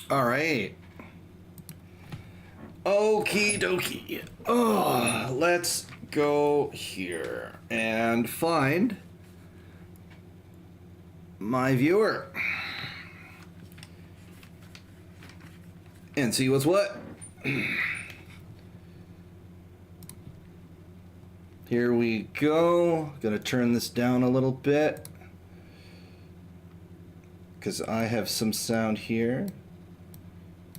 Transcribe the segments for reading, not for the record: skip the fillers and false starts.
All right. Okie dokie. Oh, let's go here and find my viewer and see what's what. Here we go. Gonna turn this down a little bit because I have some sound here.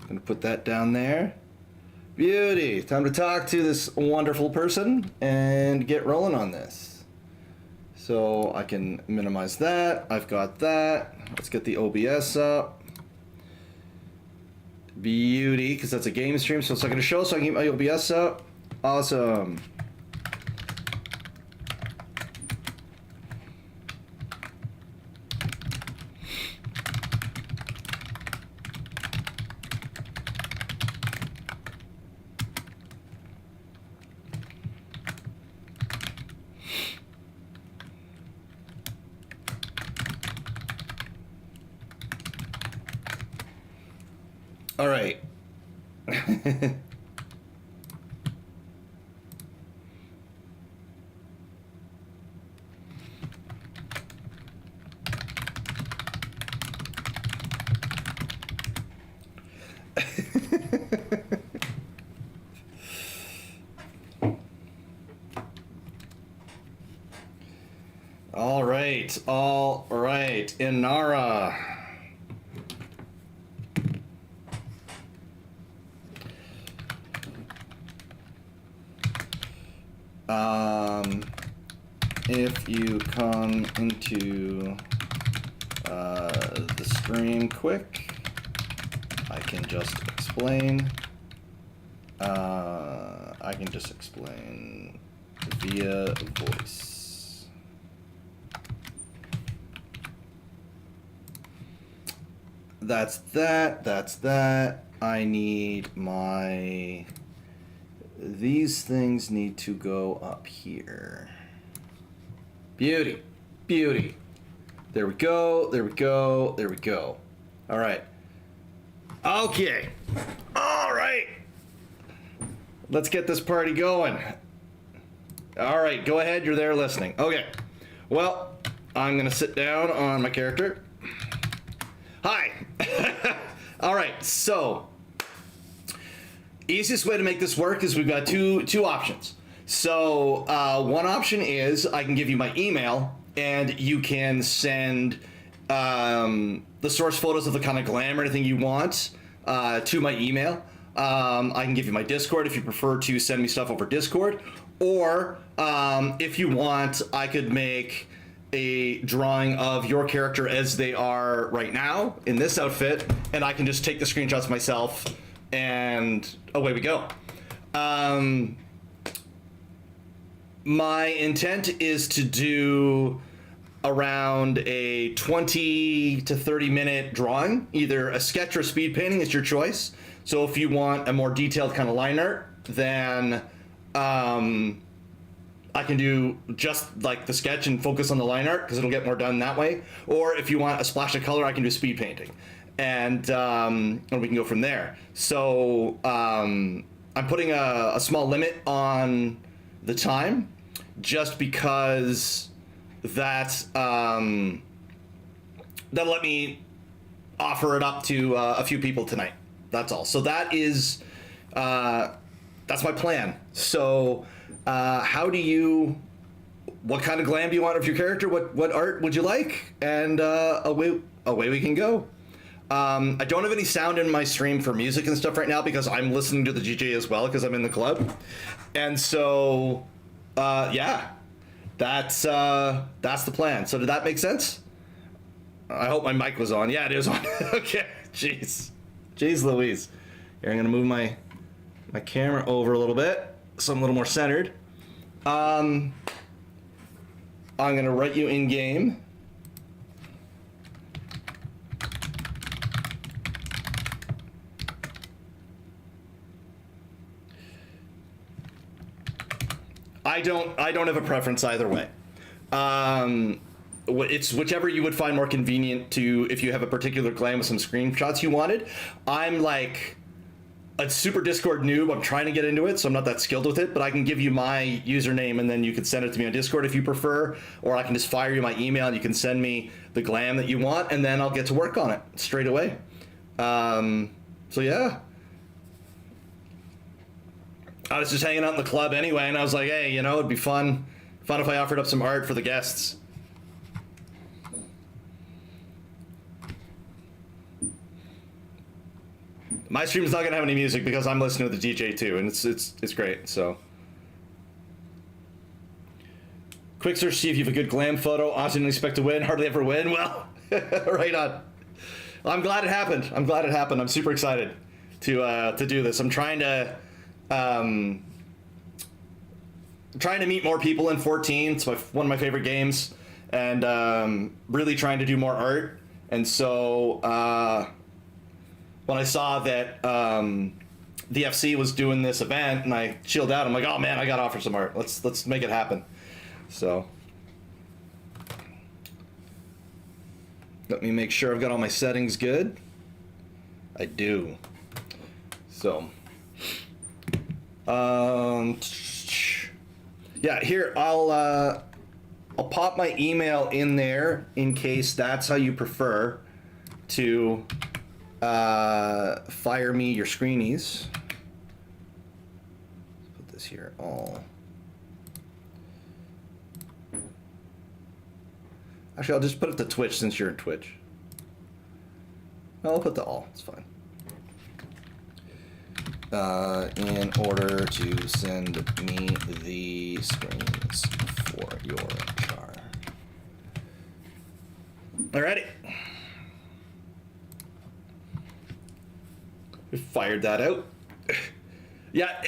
Gonna put that down there. Beauty. Time to talk to this wonderful person and get rolling on this. So I can minimize that. I've got that. Let's get the OBS up. Beauty, because that's a game stream, so it's not going to show, so I can get my OBS up. Awesome. All right. All right, Inara. If you come into the stream quick, I can just explain. I can just explain via voice. That's that. That's that. I need my... These things need to go up here. Beauty. Beauty. There we go. There we go. There we go. All right. Okay. All right. Let's get this party going. All right. Go ahead. You're there listening. Okay. Well, I'm going to sit down on my character. Hi. All right. So, easiest way to make this work is we've got two options. So one option is I can give you my email and you can send the source photos of the kind of glam or anything you want to my email. I can give you my Discord if you prefer to send me stuff over Discord. Or if you want, I could make a drawing of your character as they are right now in this outfit, and I can just take the screenshots myself and away we go. My intent is to do around a 20 to 30 minute drawing, either a sketch or speed painting, it's your choice. So if you want a more detailed kind of line art, then I can do just like the sketch and focus on the line art because it'll get more done that way. Or if you want a splash of color, I can do speed painting, and we can go from there. So I'm putting a small limit on the time, just because that'll let me offer it up to a few people tonight. That's all. So that is that's my plan. So what kind of glam do you want of your character? What art would you like? And away we can go. I don't have any sound in my stream for music and stuff right now because I'm listening to the DJ as well because I'm in the club. And so, yeah, that's the plan. So did that make sense? I hope my mic was on. Yeah, it is on. Okay, jeez Louise. Here, I'm gonna move my camera over a little bit so I'm a little more centered. I'm gonna write you in game. I don't have a preference either way. it's whichever you would find more convenient to, if you have a particular glam with some screenshots you wanted. I'm like a super Discord noob. I'm trying to get into it, so I'm not that skilled with it, but I can give you my username and then you can send it to me on Discord if you prefer, or I can just fire you my email and you can send me the glam that you want, and then I'll get to work on it straight away. So yeah. I was just hanging out in the club anyway, and I was like, hey, you know, it'd be fun if I offered up some art for the guests. My stream's not gonna have any music because I'm listening to the DJ too, and it's great. So, quick search, see if you have a good glam photo. Honestly, didn't expect to win. Hardly ever win. Well, right on. Well, I'm glad it happened. I'm super excited to do this. I'm trying to meet more people in 14. It's one of my favorite games, and really trying to do more art. And so. When I saw that the FC was doing this event, and I chilled out, I'm like, oh man, I gotta offer some art. Let's make it happen. So let me make sure I've got all my settings good. I do. So yeah, here I'll pop my email in there in case that's how you prefer to fire me your screenies. Let's put this here all. Actually, I'll just put it to Twitch since you're in Twitch. No, I'll put the all. It's fine. In order to send me the screens for your char. Alrighty. We fired that out. Yeah,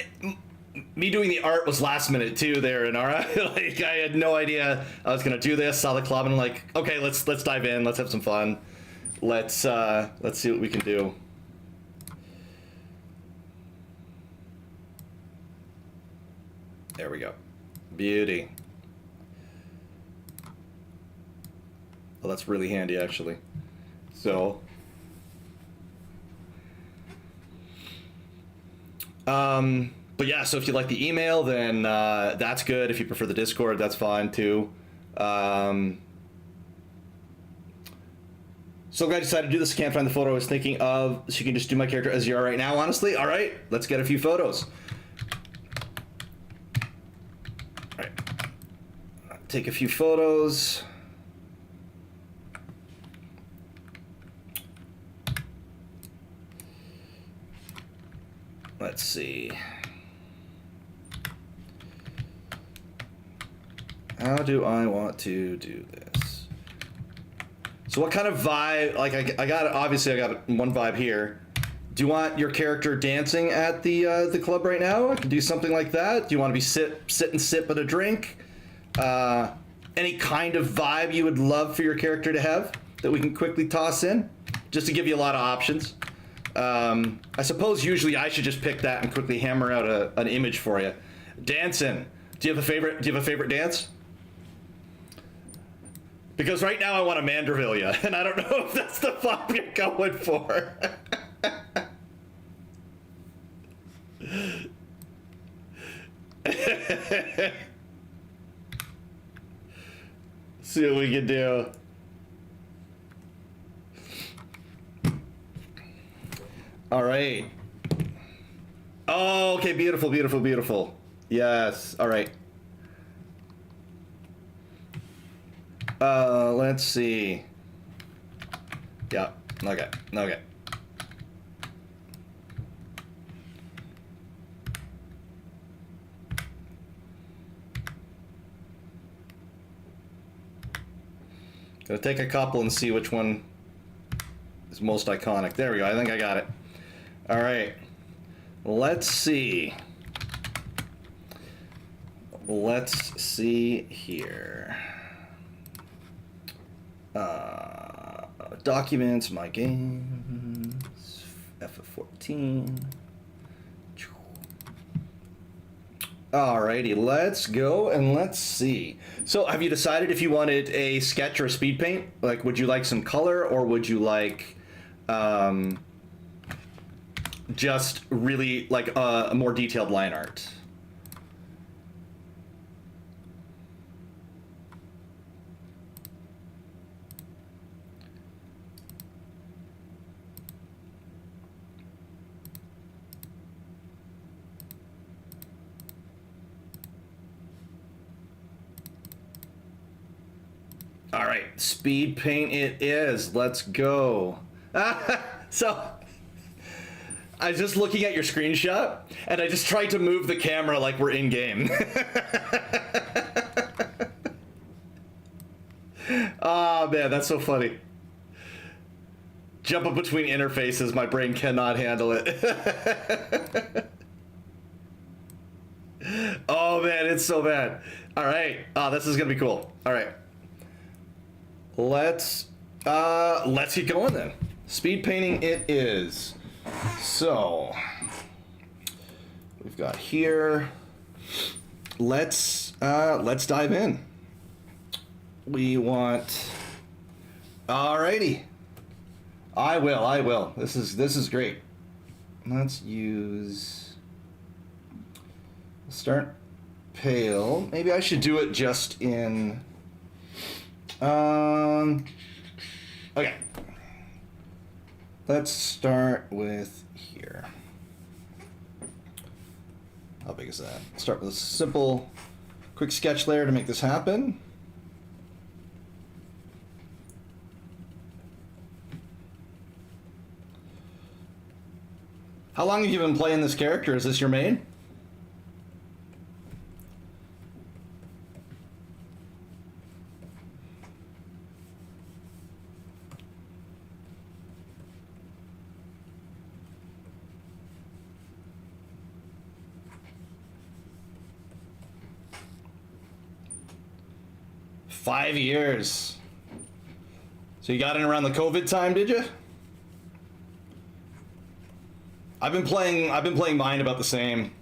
me doing the art was last minute too there, Inara. Like, I had no idea I was gonna do this. Saw the club and I'm like, okay, let's dive in. Let's have some fun. Let's see what we can do. There we go. Beauty. Well, that's really handy actually. So. But yeah, so if you like the email, then that's good. If you prefer the Discord, that's fine too. So glad I decided to do this. I can't find the photo I was thinking of, so you can just do my character as you are right now, honestly. All right, let's get a few photos. All right, take a few photos. Let's see. How do I want to do this? So what kind of vibe, like I got one vibe here. Do you want your character dancing at the club right now? I can do something like that. Do you want to be sit and sip at a drink? Any kind of vibe you would love for your character to have that we can quickly toss in? Just to give you a lot of options. I suppose usually I should just pick that and quickly hammer out an image for you. Dancing. Do you have a favorite dance? Because right now I want a Mandrivilia, and I don't know if that's the vibe you're going for. See what we can do. All right. Oh, okay, beautiful, beautiful, beautiful. Yes, all right. Let's see. Yeah, okay, okay. Gonna take a couple and see which one is most iconic. There we go, I think I got it. All right, let's see. Let's see here. Documents, my games, FF14. Alrighty, let's go and let's see. So, have you decided if you wanted a sketch or a speed paint? Like, would you like some color, or would you like just really like a more detailed line art? All right, speed paint it is. Let's go. So, I was just looking at your screenshot, and I just tried to move the camera like we're in game. Oh man, that's so funny. Jumping between interfaces, my brain cannot handle it. Oh man, it's so bad. All right, this is gonna be cool. All right. Let's get going then. Speed painting it is. So we've got here. Let's dive in. We want. Alrighty. I will. This is great. Let's use. Start pale. Maybe I should do it just in. Okay. Let's start with here. How big is that? Start with a simple, quick sketch layer to make this happen. How long have you been playing this character? Is this your main? Five years. So you got in around the COVID time, did you? I've been playing mine about the same.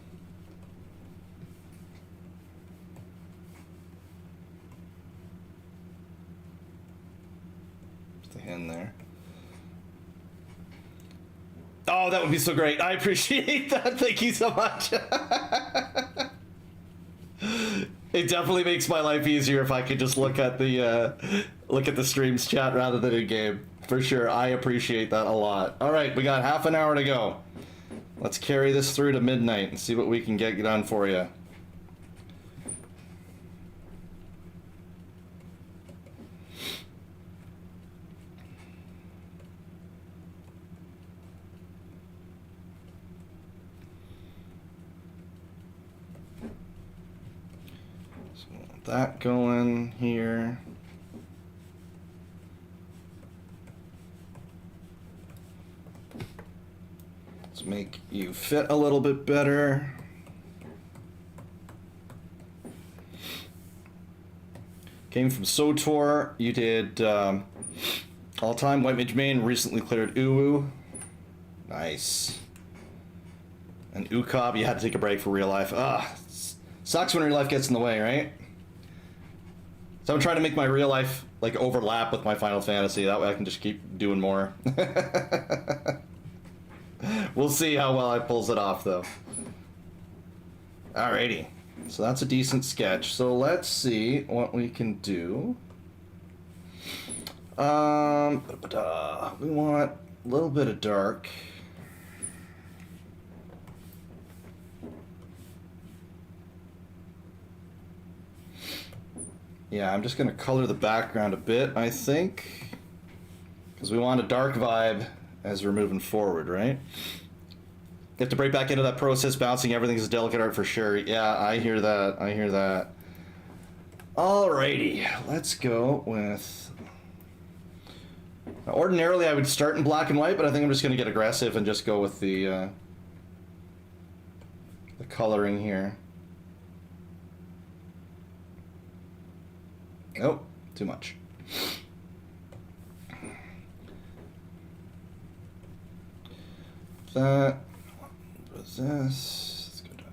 Put the hand there. Oh, that would be so great. I appreciate that. Thank you so much. It definitely makes my life easier if I could just look at the streams chat rather than in game. For sure, I appreciate that a lot. All right, we got half an hour to go. Let's carry this through to midnight and see what we can get done for you. That going here. Let's make you fit a little bit better. Came from SOTOR. You did all-time White Mage main, recently cleared Uwu. Nice. And Ukob, you had to take a break for real life. Sucks when real life gets in the way, right? So I'm trying to make my real life like overlap with my Final Fantasy. That way I can just keep doing more. We'll see how well I pulls it off though. Alrighty. So that's a decent sketch. So let's see what we can do. We want a little bit of dark. Yeah, I'm just going to color the background a bit, I think. Because we want a dark vibe as we're moving forward, right? You have to break back into that process. Bouncing everything is a delicate art for sure. Yeah, I hear that. I hear that. Alrighty, let's go with... Now, ordinarily, I would start in black and white, but I think I'm just going to get aggressive and just go with the coloring here. Nope, too much. That was this. Let's go dark.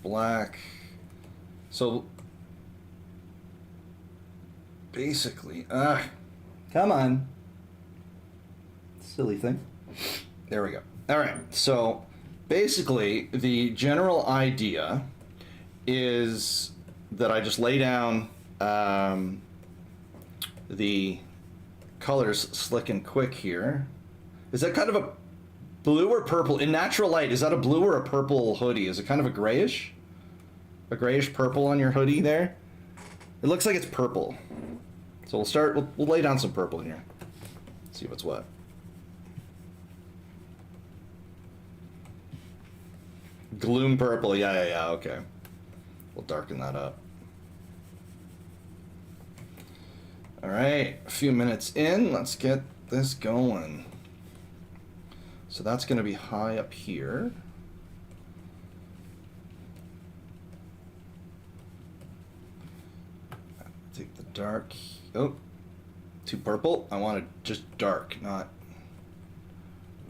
black. So basically, come on. Silly thing. There we go. All right. So basically, the general idea is that I just lay down the colors slick and quick here. Is that kind of a blue or purple? In natural light, is that a blue or a purple hoodie? Is it kind of a grayish? A grayish purple on your hoodie there? It looks like it's purple. So we'll start, we'll lay down some purple in here. See what's what. Gloom purple, yeah, okay. We'll darken that up. All right, a few minutes in, let's get this going. So that's gonna be high up here. Take the dark, oh, too purple. I want it just dark, not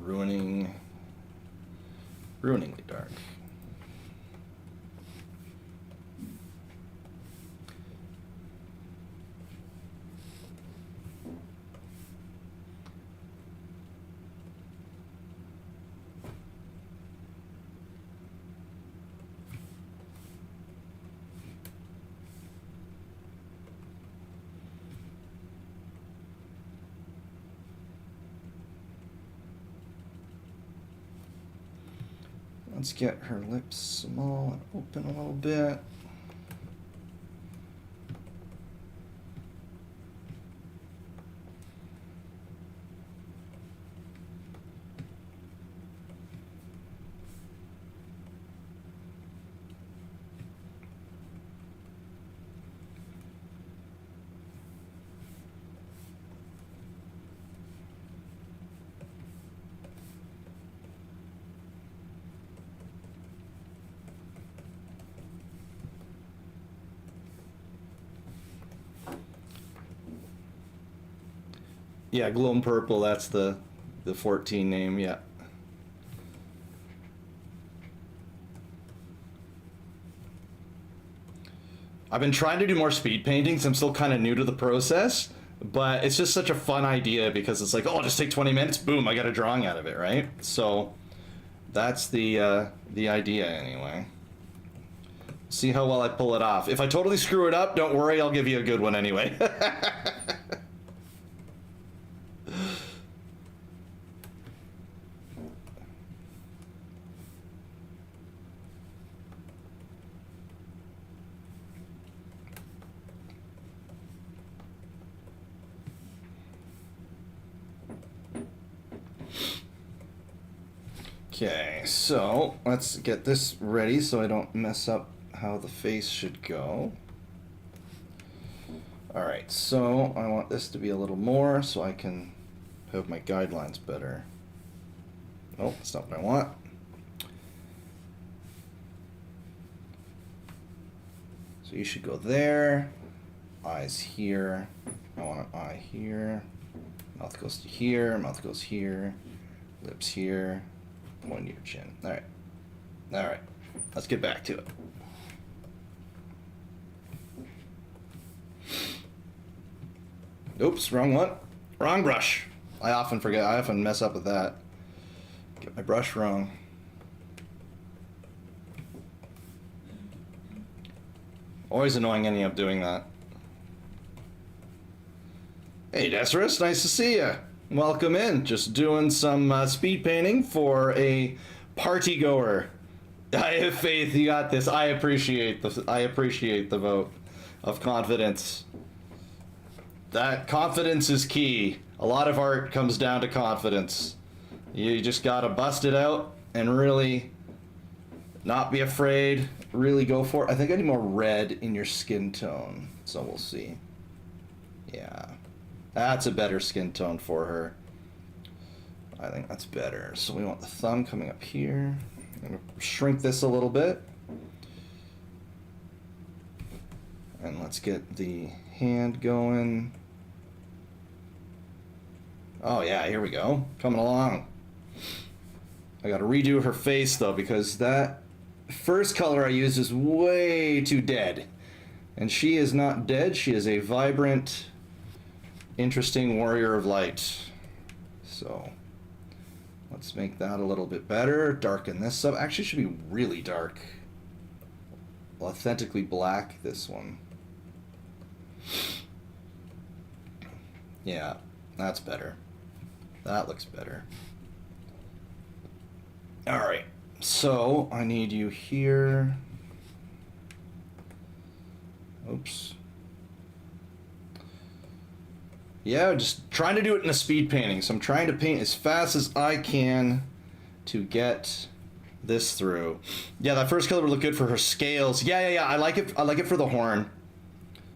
ruiningly dark. Let's get her lips small and open a little bit. Yeah, Gloom Purple, that's the 14 name, yeah. I've been trying to do more speed paintings. I'm still kind of new to the process, but it's just such a fun idea because it's like, oh, just take 20 minutes, boom, I got a drawing out of it, right? So that's the idea anyway. See how well I pull it off. If I totally screw it up, don't worry, I'll give you a good one anyway. Okay, so let's get this ready so I don't mess up how the face should go. Alright, so I want this to be a little more so I can have my guidelines better. Oh, that's not what I want. So you should go there. Eyes here. I want an eye here. Mouth goes to here. Mouth goes here. Lips here. Point to your chin. Alright. Alright. Let's get back to it. Oops, wrong one. Wrong brush. I often forget. I often mess up with that. Get my brush wrong. Always annoying ending up doing that. Hey, Desirus, nice to see you. Welcome in. Just doing some speed painting for a party goer. I have faith you got this. I appreciate the vote of confidence. That confidence is key. A lot of art comes down to confidence. You just gotta bust it out and really not be afraid. Really go for it. I think I need more red in your skin tone. So we'll see. Yeah. That's a better skin tone for her. I think that's better. So we want the thumb coming up here. I'm gonna shrink this a little bit. And let's get the hand going. Oh yeah, here we go. Coming along. I gotta redo her face though, because that first color I used is way too dead. And she is not dead. She is a vibrant, interesting warrior of light. So let's make that a little bit better. Darken this up. Actually, it should be really dark. Authentically black, this one. Yeah, that's better. That looks better. All right, so I need you here. Oops. Yeah, just trying to do it in a speed painting. So I'm trying to paint as fast as I can to get this through. Yeah, that first color would look good for her scales. Yeah. I like it. I like it for the horn.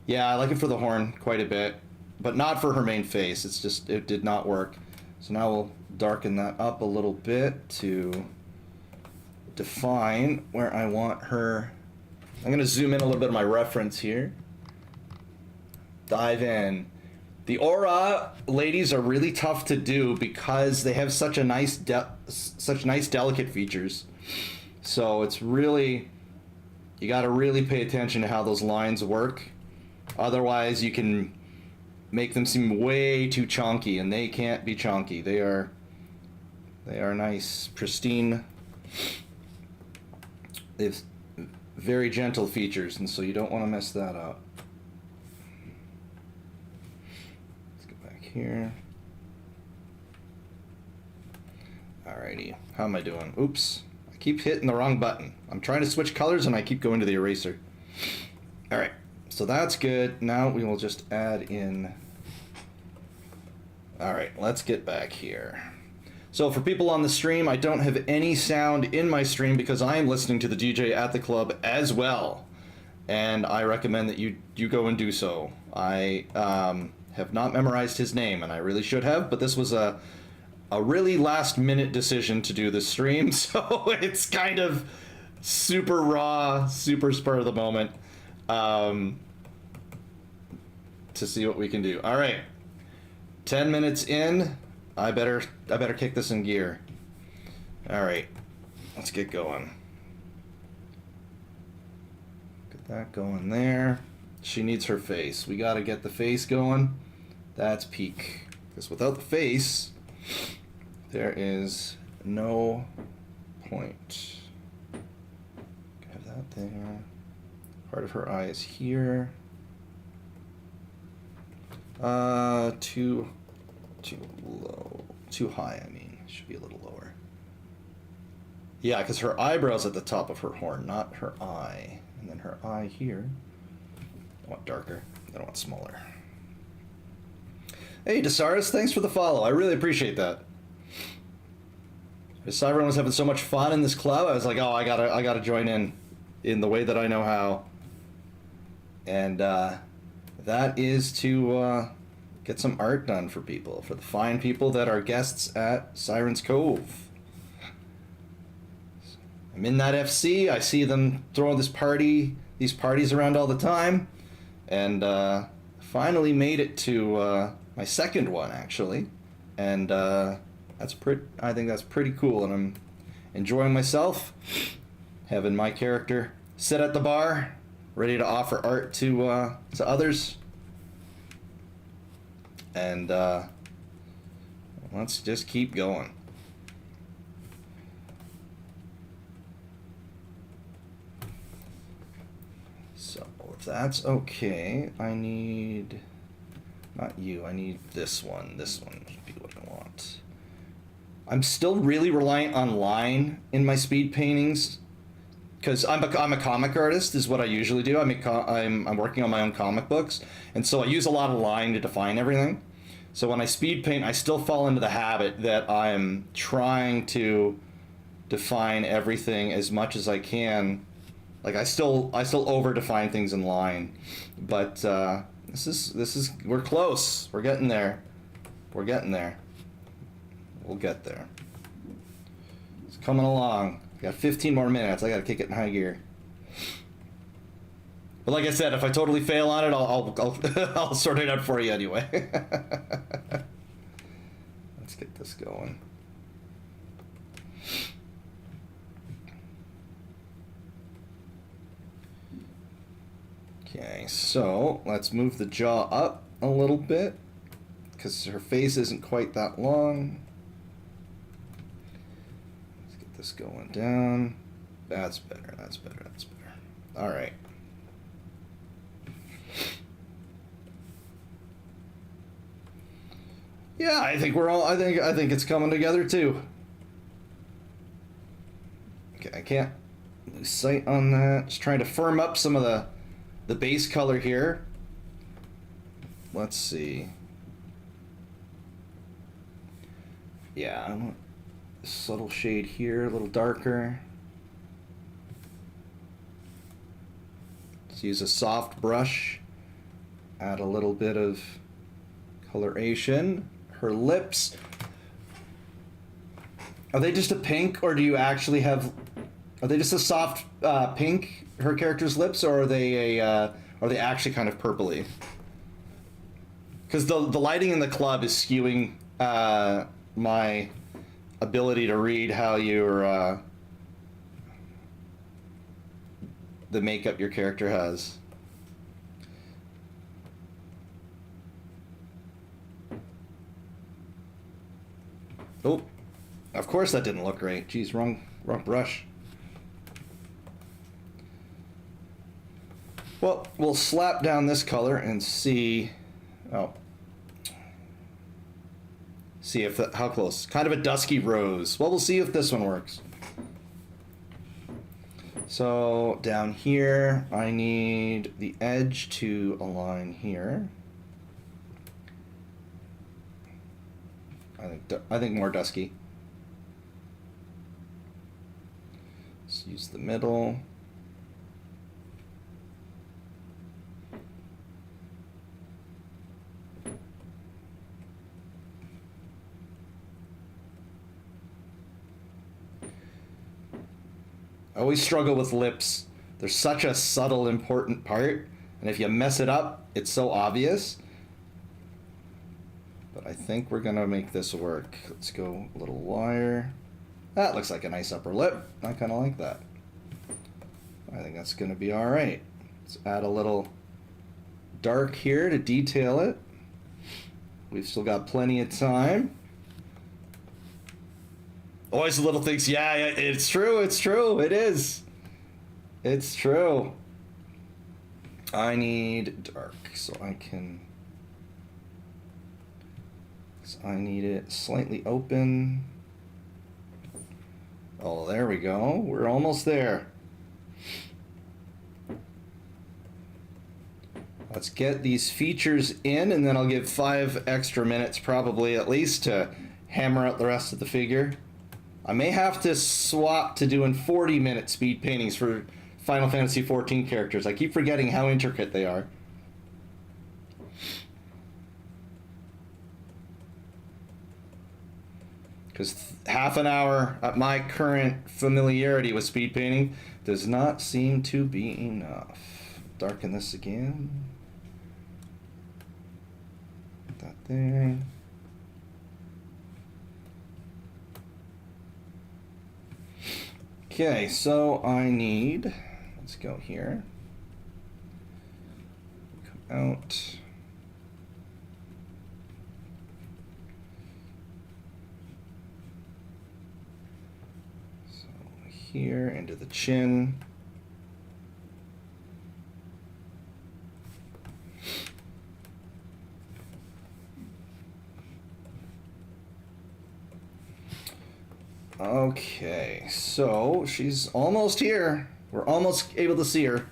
Yeah, I like it for the horn quite a bit, but not for her main face. It's just, it did not work. So now we'll darken that up a little bit to define where I want her. I'm going to zoom in a little bit of my reference here. Dive in. The aura ladies are really tough to do because they have such a nice, such nice delicate features. So it's really, you got to really pay attention to how those lines work. Otherwise, you can make them seem way too chunky, and they can't be chunky. They are nice, pristine. They have very gentle features, and so you don't want to mess that up. Let's go back here. Alrighty, how am I doing? Oops, I keep hitting the wrong button. I'm trying to switch colors, and I keep going to the eraser. Alright, so that's good. Now we will just add in. Alright, let's get back here. So for people on the stream, I don't have any sound in my stream because I am listening to the DJ at the club as well. And I recommend that you go and do so. I have not memorized his name, and I really should have, but this was a really last minute decision to do this stream, so it's kind of super raw, super spur of the moment to see what we can do. All right, 10 minutes in. I better kick this in gear. All right, let's get going. Get that going there. She needs her face. We got to get the face going. That's peak. Because without the face, there is no point. Have that there. Part of her eye is here. Too low. Too high, I mean. Should be a little lower. Yeah, because her eyebrow's at the top of her horn, not her eye. And then her eye here. I want darker. I don't want smaller. Hey, Desaris, thanks for the follow. I really appreciate that. Siren was having so much fun in this club. I was like, oh, I gotta join in the way that I know how. And that is to get some art done for people, for the fine people that are guests at Siren's Cove. I'm in that FC. I see them throwing these parties around all the time, and finally made it to my second one actually, and I think that's pretty cool, and I'm enjoying myself, having my character sit at the bar, ready to offer art to others. And let's just keep going. So if that's okay, I need, not you, I need this one. This one should be what I want. I'm still really reliant on line in my speed paintings because I'm a comic artist is what I usually do. I'm working on my own comic books, and so I use a lot of line to define everything. So when I speed paint, I still fall into the habit that I'm trying to define everything as much as I can. Like I still over define things in line, but this is we're close. We're getting there. We're getting there. We'll get there. It's coming along. I got 15 more minutes. I got to kick it in high gear. But like I said, if I totally fail on it, I'll sort it out for you anyway. Let's get this going. Okay, so let's move the jaw up a little bit because her face isn't quite that long. Let's get this going down. That's better, that's better, that's better. All right. Yeah, I think we're all, I think it's coming together too. Okay, I can't lose sight on that. Just trying to firm up some of the base color here. Let's see. Yeah, I want a subtle shade here, a little darker. Let's use a soft brush. Add a little bit of coloration. Her lips. Are they just a pink, or do you actually have? Are they just a soft pink? Her character's lips, or are they actually kind of purpley? Because the lighting in the club is skewing my ability to read how your the makeup your character has. Oh, of course that didn't look right. Geez, wrong brush. Well, we'll slap down this color and see. Oh, see if how close. Kind of a dusky rose. Well, we'll see if this one works. So down here, I need the edge to align here. I think more dusky. Let's use the middle. I always struggle with lips. They're such a subtle, important part, and if you mess it up, it's so obvious. But I think we're gonna make this work. Let's go a little wire. That looks like a nice upper lip. I kind of like that. I think that's gonna be all right. Let's add a little dark here to detail it. We've still got plenty of time. Always the little things. Yeah, it's true. It's true. It is. It's true. I need dark so I can. So I need it slightly open. Oh, there we go. We're almost there. Let's get these features in, and then I'll give 5 extra minutes probably at least to hammer out the rest of the figure. I may have to swap to doing 40-minute speed paintings for Final Fantasy XIV characters. I keep forgetting how intricate they are. Because half an hour at my current familiarity with speed painting does not seem to be enough. Darken this again. Put that there. Okay, so I need, let's go here. Come out. Here into the chin. Okay, so she's almost here. We're almost able to see her.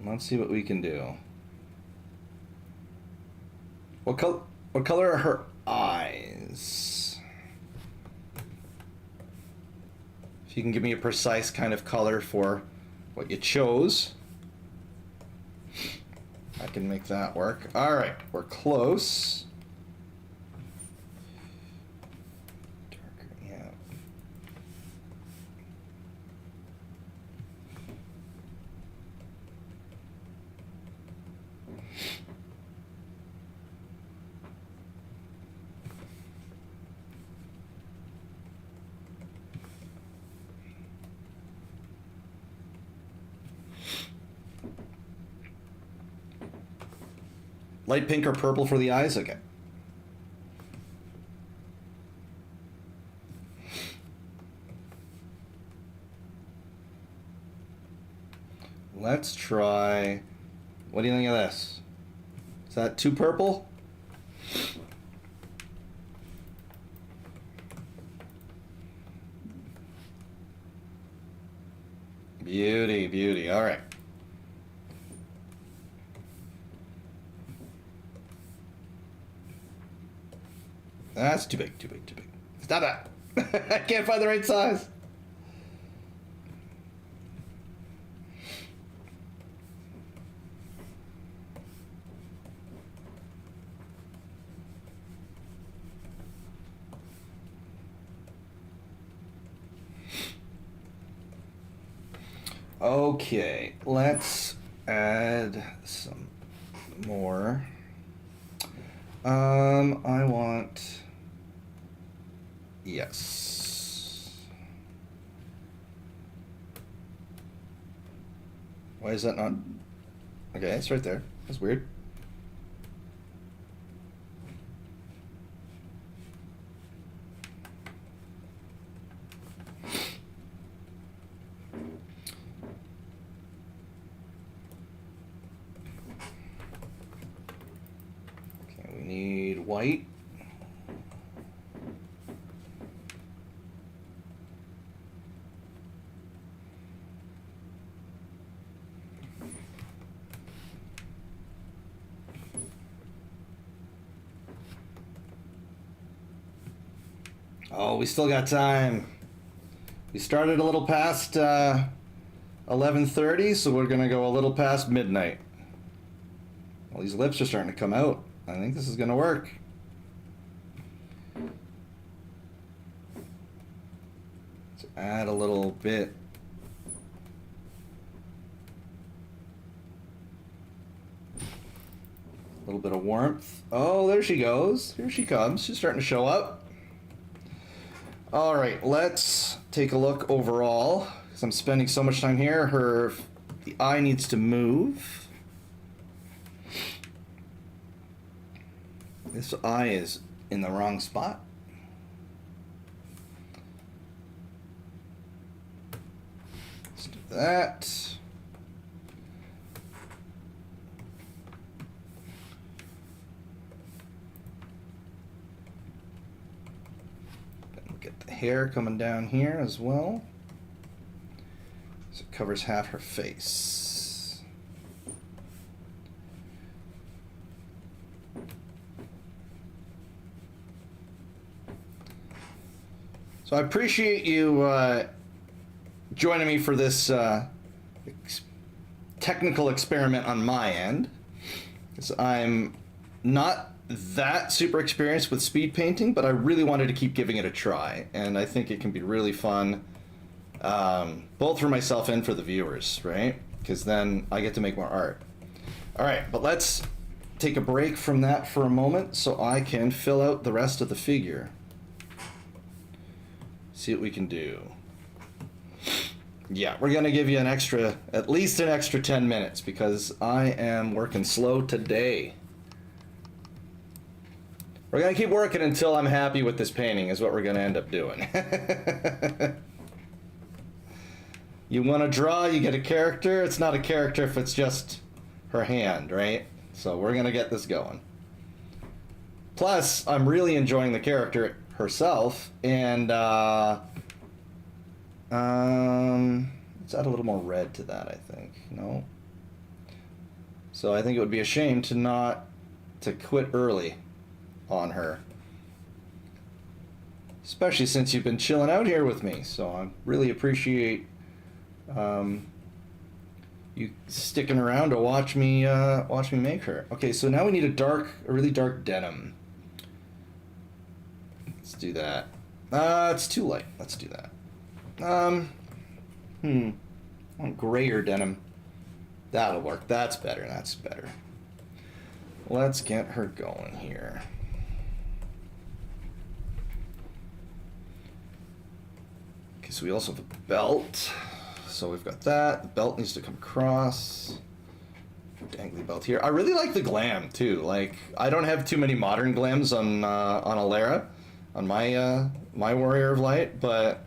Let's see what we can do. What color are her eyes? If you can give me a precise kind of color for what you chose, I can make that work. All right, we're close. Darker, yeah. Light pink or purple for the eyes? Okay. Let's try... What do you think of this? Is that too purple? Beauty, beauty. All right. That's too big, too big, too big. Stop that. I can't find the right size. Okay, let's add some more. I want... Yes. Why is that not... Okay, it's right there. That's weird. Okay, we need white. Oh, we still got time. We started a little past 11:30, so we're gonna go a little past midnight. Well, these lips are starting to come out. I think this is gonna work. Let's add a little bit. A little bit of warmth. Oh, there she goes. Here she comes. She's starting to show up. All right, let's take a look overall, because I'm spending so much time here. The eye needs to move. This eye is in the wrong spot. Let's do that. Get the hair coming down here as well. So it covers half her face. So I appreciate you joining me for this technical experiment on my end. Because I'm not that super experienced with speed painting, but I really wanted to keep giving it a try, and I think it can be really fun, both for myself and for the viewers, right? Because then I get to make more art. All right, but let's take a break from that for a moment so I can fill out the rest of the figure. See what we can do. Yeah, we're gonna give you at least an extra 10 minutes because I am working slow today. We're going to keep working until I'm happy with this painting is what we're going to end up doing. You want to draw, you get a character. It's not a character if it's just her hand, right? So we're going to get this going. Plus, I'm really enjoying the character herself. And let's add a little more red to that, I think. No? So I think it would be a shame to quit early on her, especially since you've been chilling out here with me, so I really appreciate you sticking around to watch me make her. Okay, so now we need a really dark denim. Let's do that. It's too light. Let's do that. I want grayer denim. That'll work. That's better. That's better. Let's get her going here. So we also have a belt. So we've got that. The belt needs to come across. dangly belt here. I really like the glam too. Like, I don't have too many modern glams on Alara, on my my Warrior of Light, but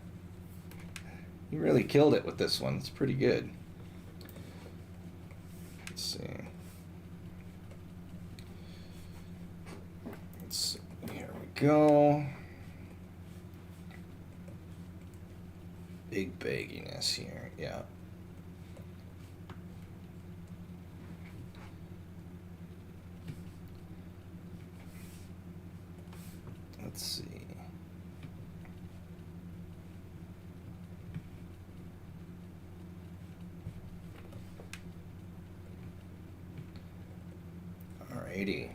he really killed it with this one. It's pretty good. Let's see. Here we go. Big bagginess here, yeah. Let's see. Alrighty.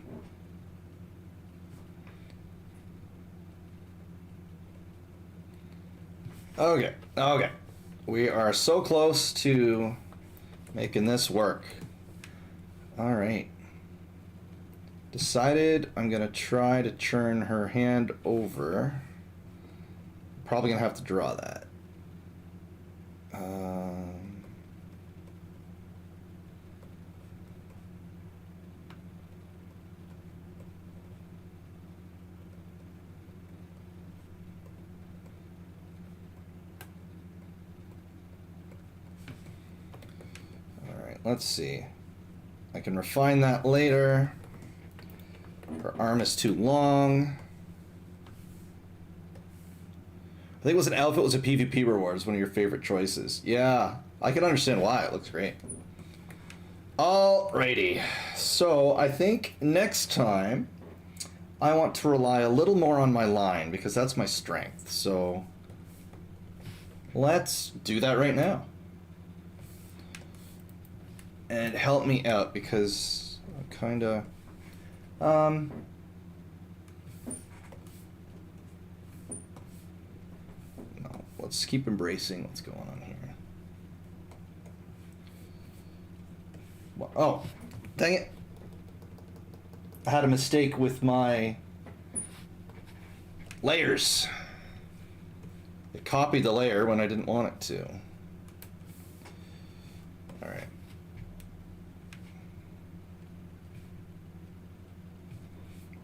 Okay, okay. We are so close to making this work. Alright. Decided I'm gonna try to turn her hand over. Probably gonna have to draw that. Alright, let's see. I can refine that later. Her arm is too long. I think it was an elf, it was a PvP reward. It's one of your favorite choices. Yeah, I can understand why. It looks great. Alrighty. So I think next time I want to rely a little more on my line because that's my strength. So let's do that right now. And help me out because I'm kind of... no, let's keep embracing what's going on here. Oh, dang it. I had a mistake with my layers. It copied the layer when I didn't want it to. All right.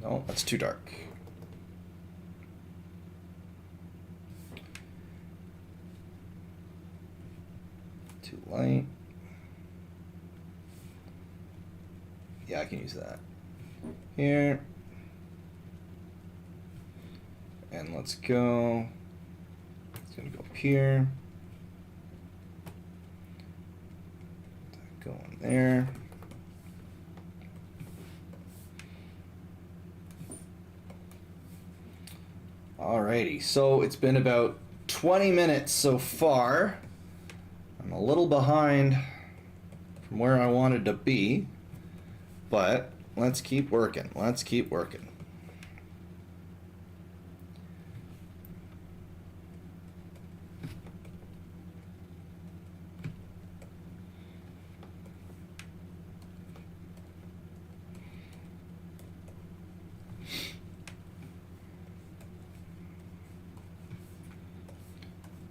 No, that's too dark. Too light. Yeah, I can use that. Here. And let's go. It's gonna go up here. Go in there. Alrighty, so it's been about 20 minutes so far. I'm a little behind from where I wanted to be, but let's keep working. Let's keep working.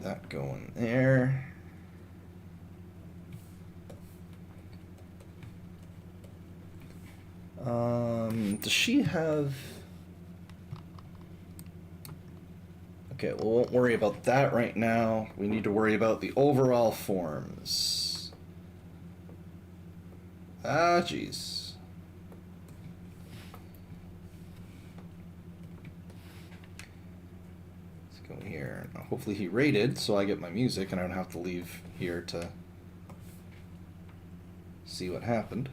That going there. Does she have... Okay, well, we won't worry about that right now. We need to worry about the overall forms. Ah, jeez. Let's go here. Now, hopefully he raided, so I get my music and I don't have to leave here to see what happened.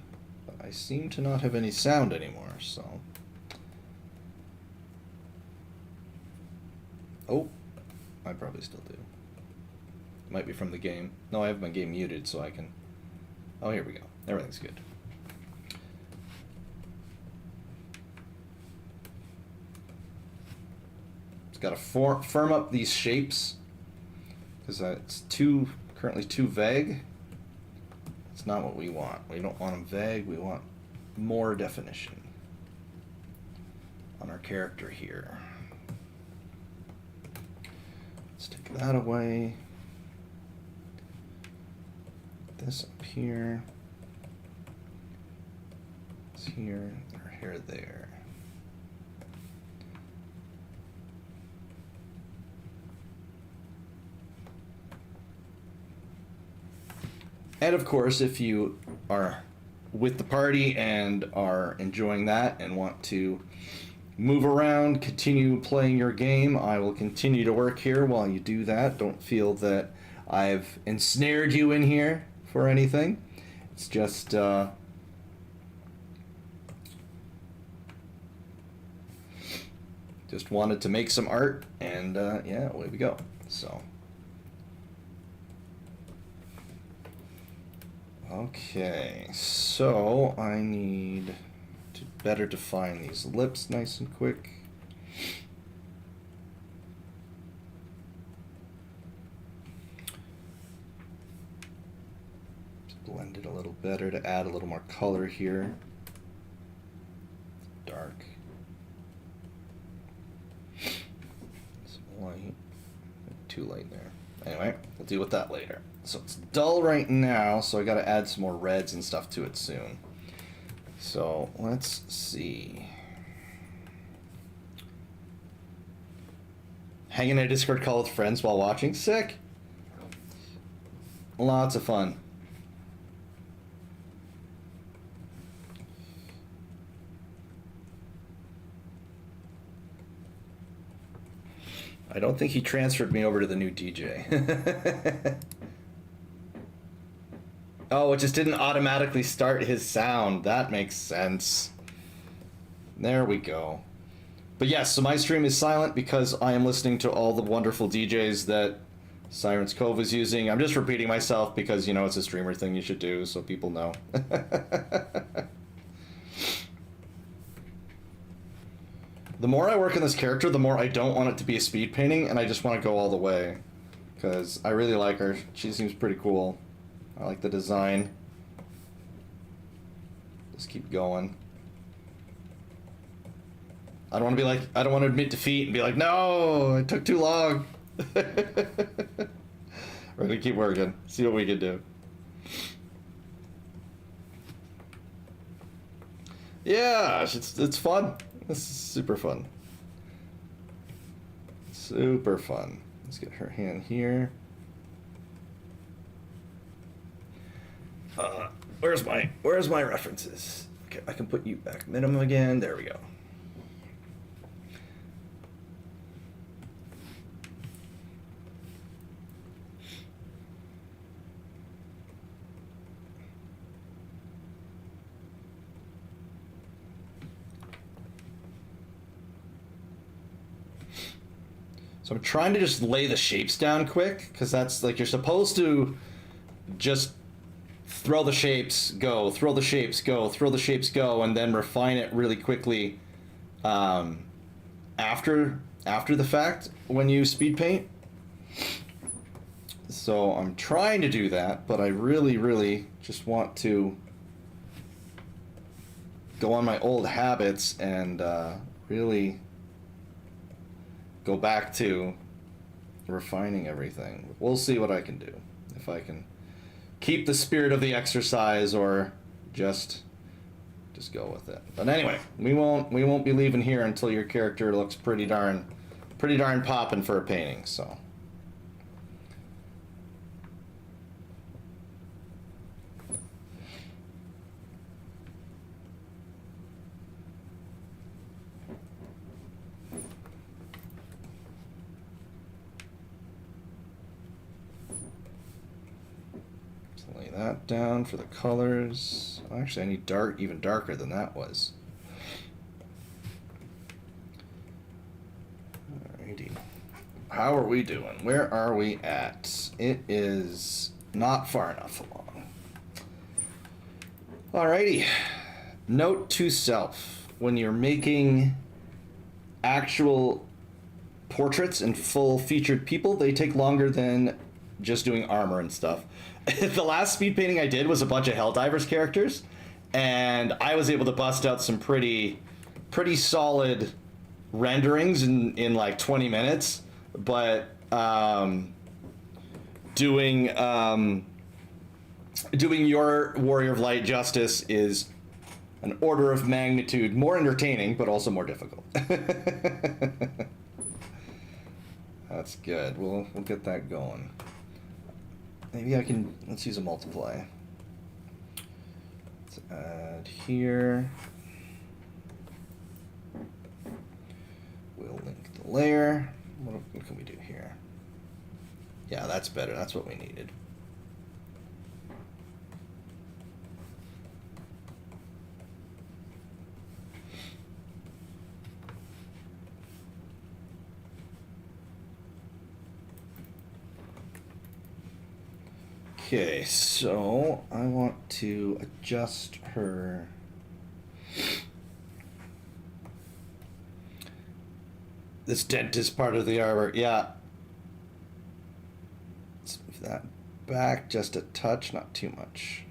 But I seem to not have any sound anymore, so... Oh, I probably still do. Might be from the game. No, I have my game muted, so I can... Oh, here we go. Everything's good. It's got to firm up these shapes, because it's currently too vague. It's not what we want. We don't want them vague. We want more definition on our character here. Let's take that away. This up here. here, or hair there. And of course, if you are with the party and are enjoying that and want to move around, continue playing your game, I will continue to work here while you do that. Don't feel that I've ensnared you in here for anything. It's just wanted to make some art, and yeah, away we go. So okay, so I need to better define these lips nice and quick. Just blend it a little better to add a little more color here. Dark. Some light. Too light there. Anyway, we'll deal with that later. So it's dull right now, so I gotta add some more reds and stuff to it soon. So let's see. Hanging in a Discord call with friends while watching. Sick. Lots of fun. I don't think he transferred me over to the new DJ. Oh, it just didn't automatically start his sound. That makes sense. There we go. But yes, so my stream is silent because I am listening to all the wonderful DJs that Siren's Cove is using. I'm just repeating myself because, you know, it's a streamer thing you should do so people know. The more I work on this character, the more I don't want it to be a speed painting, and I just want to go all the way. Because I really like her. She seems pretty cool. I like the design. Just keep going. I don't want to be like, I don't want to admit defeat and be like, no, it took too long. We're gonna keep working, see what we can do. Yeah, it's fun. This is super fun. Super fun. Let's get her hand here. Where's my references? Okay, I can put you back minimum again. There we go. So I'm trying to just lay the shapes down quick, because that's like, you're supposed to just throw the shapes, go, throw the shapes, go, throw the shapes, go, and then refine it really quickly after the fact when you speed paint. So I'm trying to do that, but I really just want to go on my old habits and really go back to refining everything. We'll see what I can do. If I can keep the spirit of the exercise or just go with it. But anyway, we won't be leaving here until your character looks pretty darn poppin' for a painting, so. Lay that down for the colors. Actually, I need even darker than that was. Alrighty. How are we doing? Where are we at? It is not far enough along. Alrighty. Note to self. When you're making actual portraits and full featured people, they take longer than just doing armor and stuff. The last speed painting I did was a bunch of Helldivers characters, and I was able to bust out some pretty solid renderings in like 20 minutes, but doing your Warrior of Light justice is an order of magnitude more entertaining, but also more difficult. That's good. We'll get that going. Maybe I can, let's use a multiply. Let's add here. We'll link the layer. What can we do here? Yeah, that's better. That's what we needed. Okay, so I want to adjust her. This dent is part of the armor. Yeah. Let's move that back just a touch, not too much.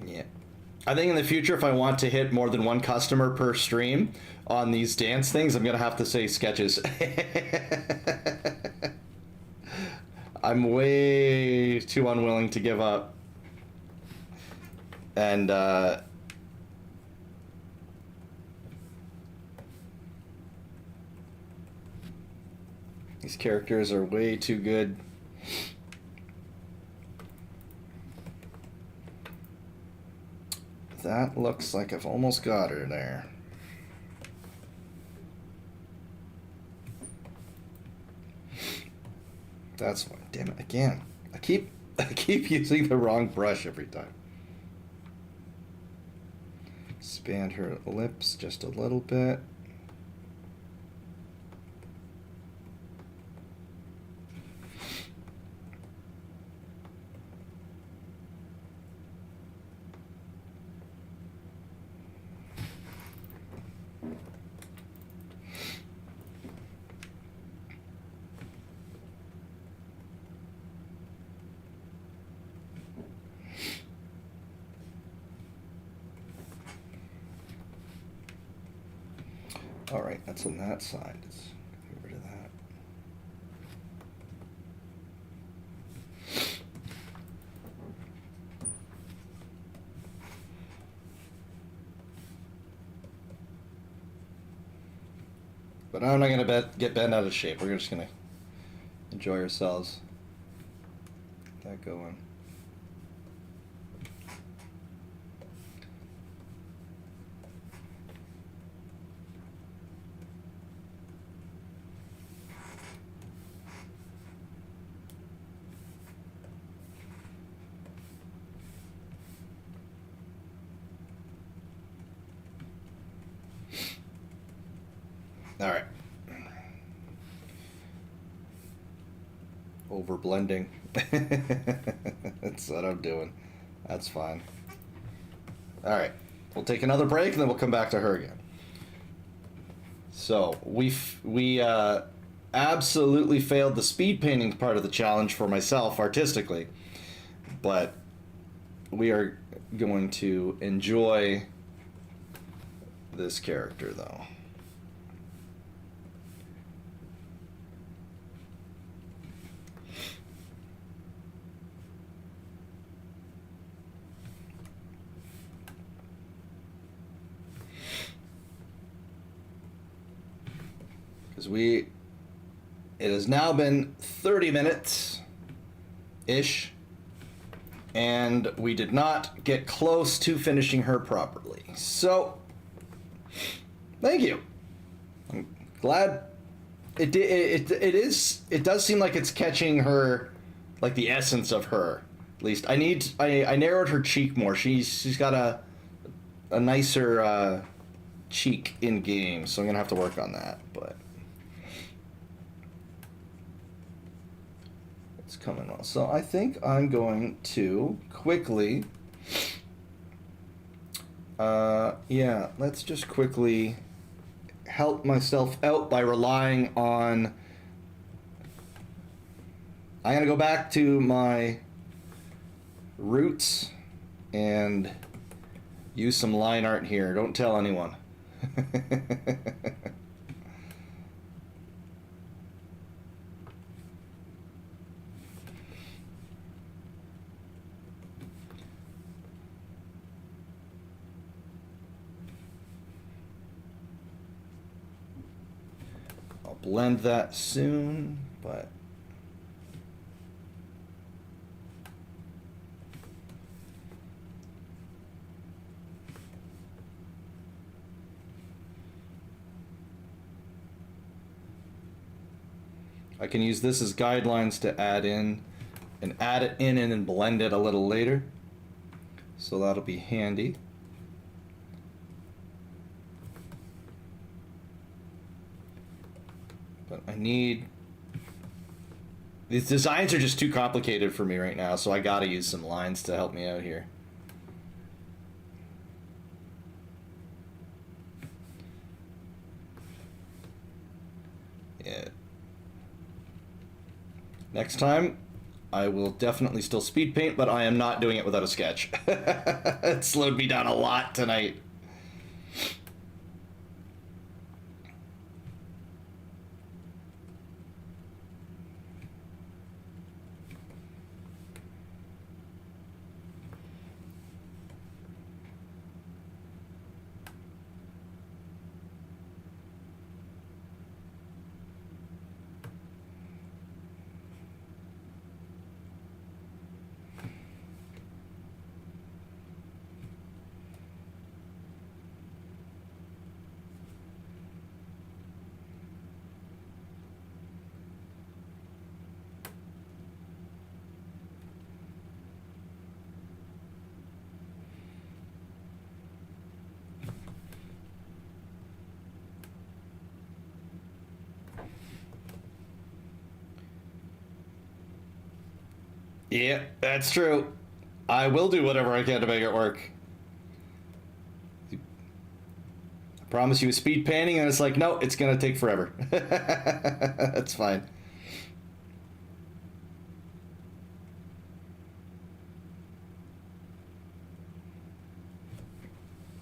Yeah. I think in the future, if I want to hit more than one customer per stream on these dance things, I'm going to have to say sketches. I'm way too unwilling to give up. And, these characters are way too good. That looks like I've almost got her there. That's fine. Damn it, again. I keep using the wrong brush every time. Expand her lips just a little bit. All right, that's on that side. Let's get rid of that. But I'm not going to get bent out of shape. We're just going to enjoy ourselves. Get that going. All right. Over blending. That's what I'm doing. That's fine. All right. We'll take another break and then we'll come back to her again. So we absolutely failed the speed painting part of the challenge for myself artistically, but we are going to enjoy this character though. It has now been 30 minutes-ish, and we did not get close to finishing her properly. So, thank you. I'm glad it does seem like it's catching her, like the essence of her. At least I narrowed her cheek more. She's got a nicer cheek in game, so I'm gonna have to work on that, but coming well. So I think I'm going to quickly let's just quickly help myself out by relying on I'm gonna go back to my roots and use some line art here. Don't tell anyone. I'll blend that soon, but I can use this as guidelines to add in and add it in and then blend it a little later. So that'll be handy. But I need... These designs are just too complicated for me right now, so I gotta use some lines to help me out here. Yeah. Next time, I will definitely still speed paint, but I am not doing it without a sketch. It slowed me down a lot tonight. Yeah, that's true. I will do whatever I can to make it work. I promise you a speed painting, and it's like, no, it's gonna take forever. That's fine.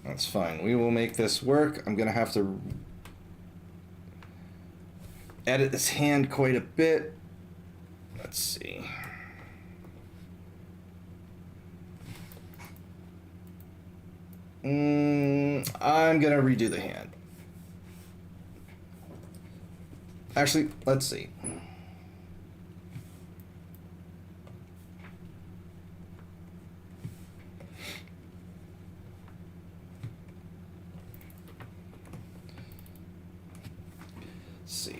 That's fine. We will make this work. I'm gonna have to edit this hand quite a bit. Let's see. I'm gonna redo the hand. Actually, let's see.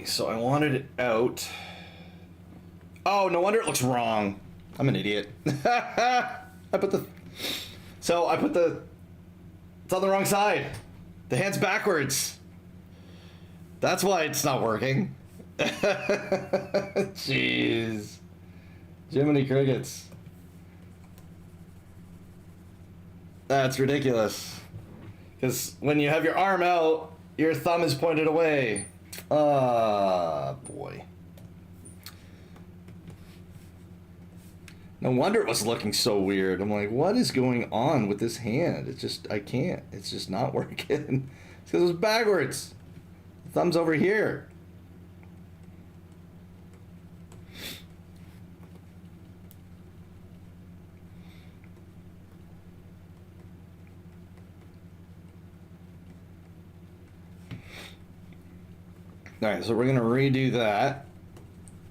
So I wanted it out. Oh, no wonder it looks wrong. I'm an idiot. I put the... It's on the wrong side. The hand's backwards. That's why it's not working. Jeez. Jiminy Crickets. That's ridiculous. Because when you have your arm out, your thumb is pointed away. Ah, boy. No wonder it was looking so weird. I'm like, what is going on with this hand? It's just, I can't. It's just not working. It's because it was backwards. The thumb's over here. All right, so we're going to redo that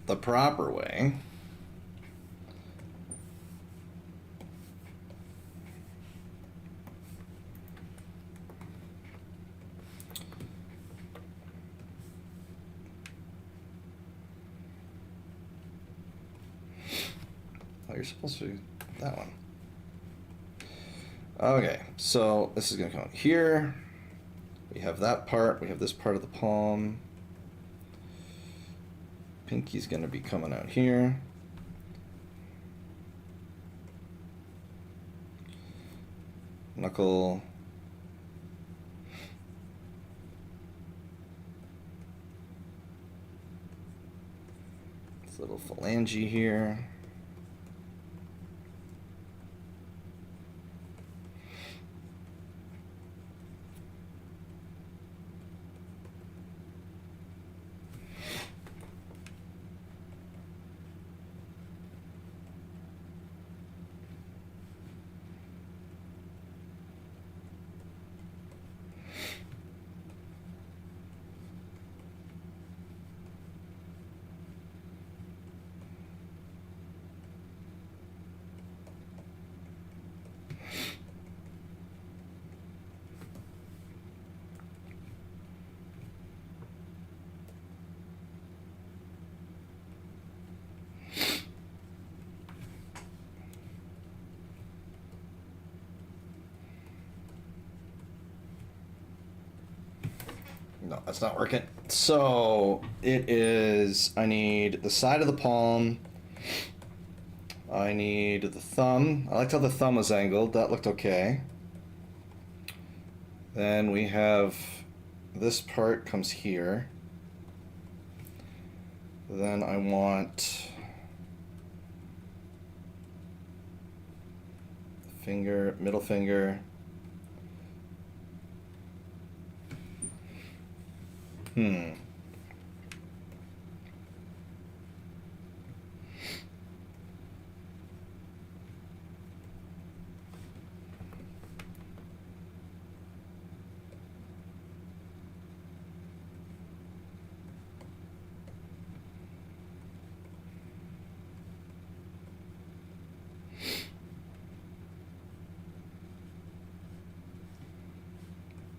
the proper way. Oh, you're supposed to do that one. Okay, so this is going to come out here. We have that part. We have this part of the palm. Pinky's going to be coming out here. Knuckle. This little phalange here. No, that's not working. So it is, I need the side of the palm. I need the thumb. I liked how the thumb was angled. That looked okay. Then we have this part comes here. Then I want finger, middle finger.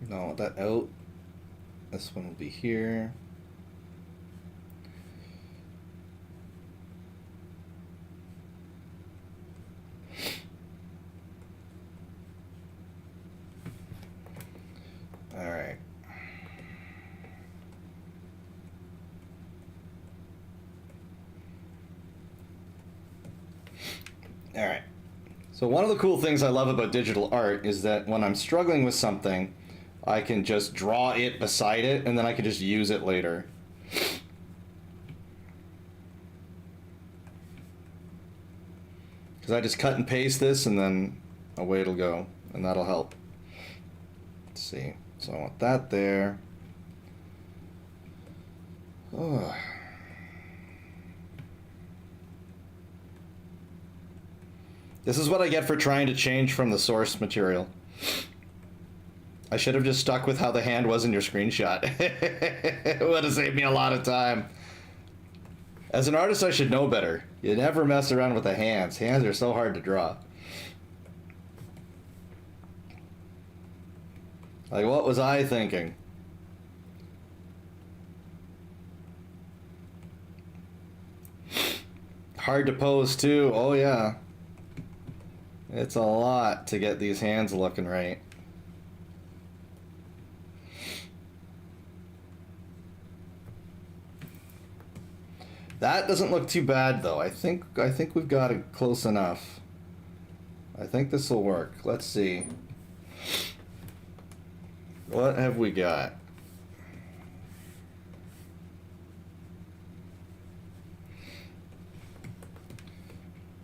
No, I want that out. This one will be here. All right. All right. So one of the cool things I love about digital art is that when I'm struggling with something, I can just draw it beside it, and then I can just use it later. Because I just cut and paste this, and then away it'll go, and that'll help. Let's see. So I want that there. Oh. This is what I get for trying to change from the source material. I should have just stuck with how the hand was in your screenshot. It would have saved me a lot of time. As an artist, I should know better. You never mess around with the hands. Hands are so hard to draw. Like, what was I thinking? Hard to pose, too. Oh, yeah. It's a lot to get these hands looking right. That doesn't look too bad, though. I think we've got it close enough. I think this will work. Let's see. What have we got?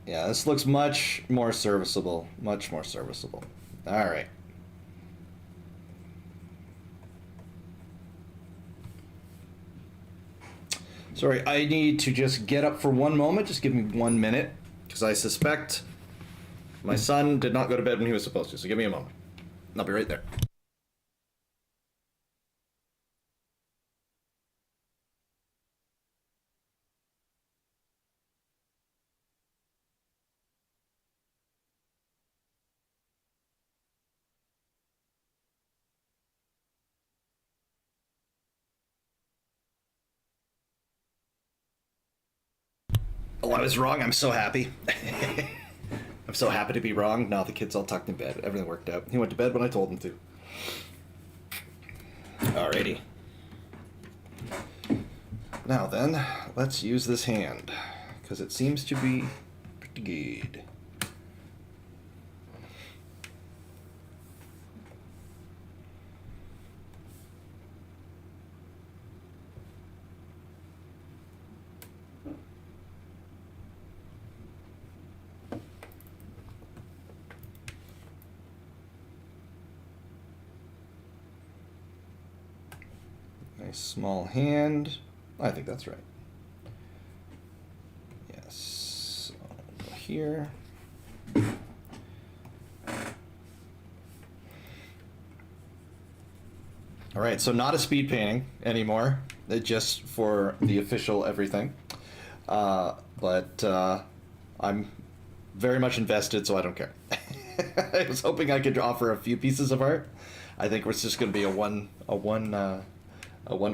Yeah, this looks much more serviceable. Much more serviceable. All right. Sorry, I need to just get up for one moment. Just give me 1 minute, because I suspect my son did not go to bed when he was supposed to. So give me a moment. I'll be right there. Oh, I was wrong. I'm so happy. I'm so happy to be wrong. Now the kid's all tucked in bed. Everything worked out. He went to bed when I told him to. Alrighty. Now then, let's use this hand, because it seems to be pretty good. My small hand. I think that's right. Yes. So I'll go here. All right, so not a speed painting anymore, just for the official everything. But I'm very much invested, so I don't care. I was hoping I could offer a few pieces of art. I think it's just going to be a one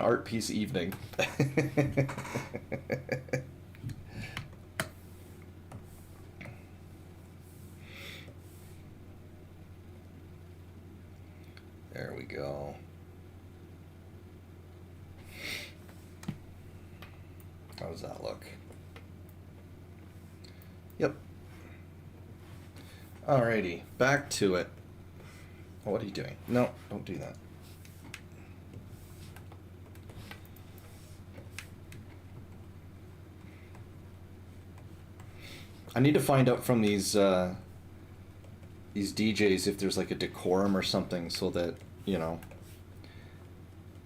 art piece evening. There we go. How does that look? Yep. Alrighty, back to it. Oh, what are you doing? No, don't do that. I need to find out from these DJs if there's like a decorum or something, so that, you know,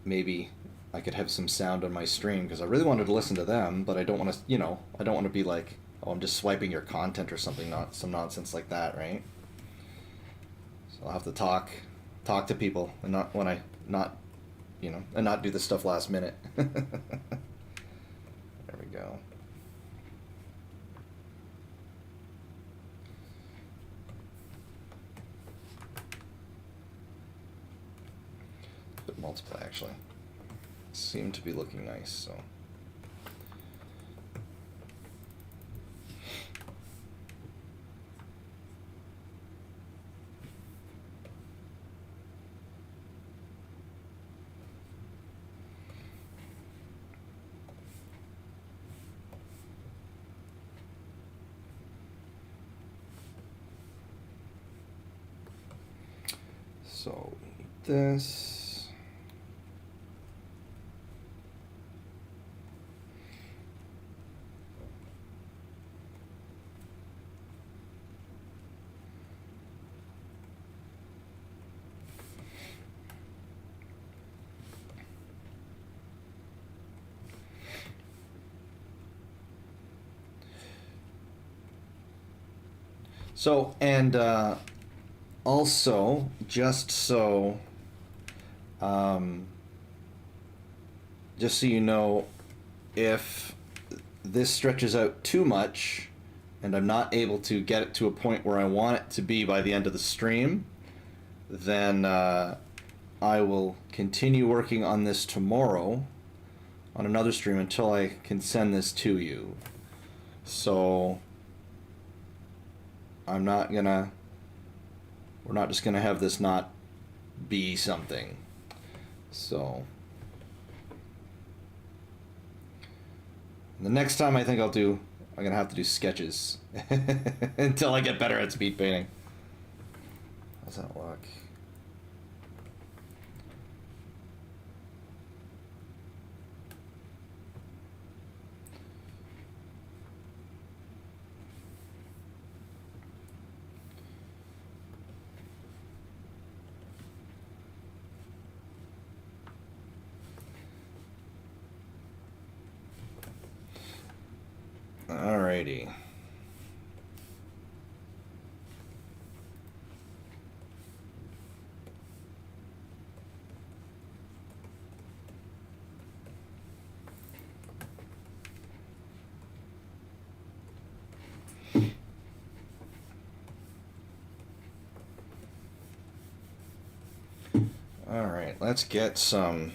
maybe I could have some sound on my stream, because I really wanted to listen to them, but I don't want to, you know, I don't want to be like, oh, I'm just swiping your content or something, not some nonsense like that, right? So I'll have to talk to people, and not when I not, you know, and not do this stuff last minute. There we go. But multiply actually. Seem to be looking nice, so. So this. So, and also, just so you know, if this stretches out too much and I'm not able to get it to a point where I want it to be by the end of the stream, then I will continue working on this tomorrow on another stream until I can send this to you. So we're not just gonna have this not be something. So the next time I think I'm gonna have to do sketches until I get better at speed painting. How's that look? Alrighty. Alright, let's get some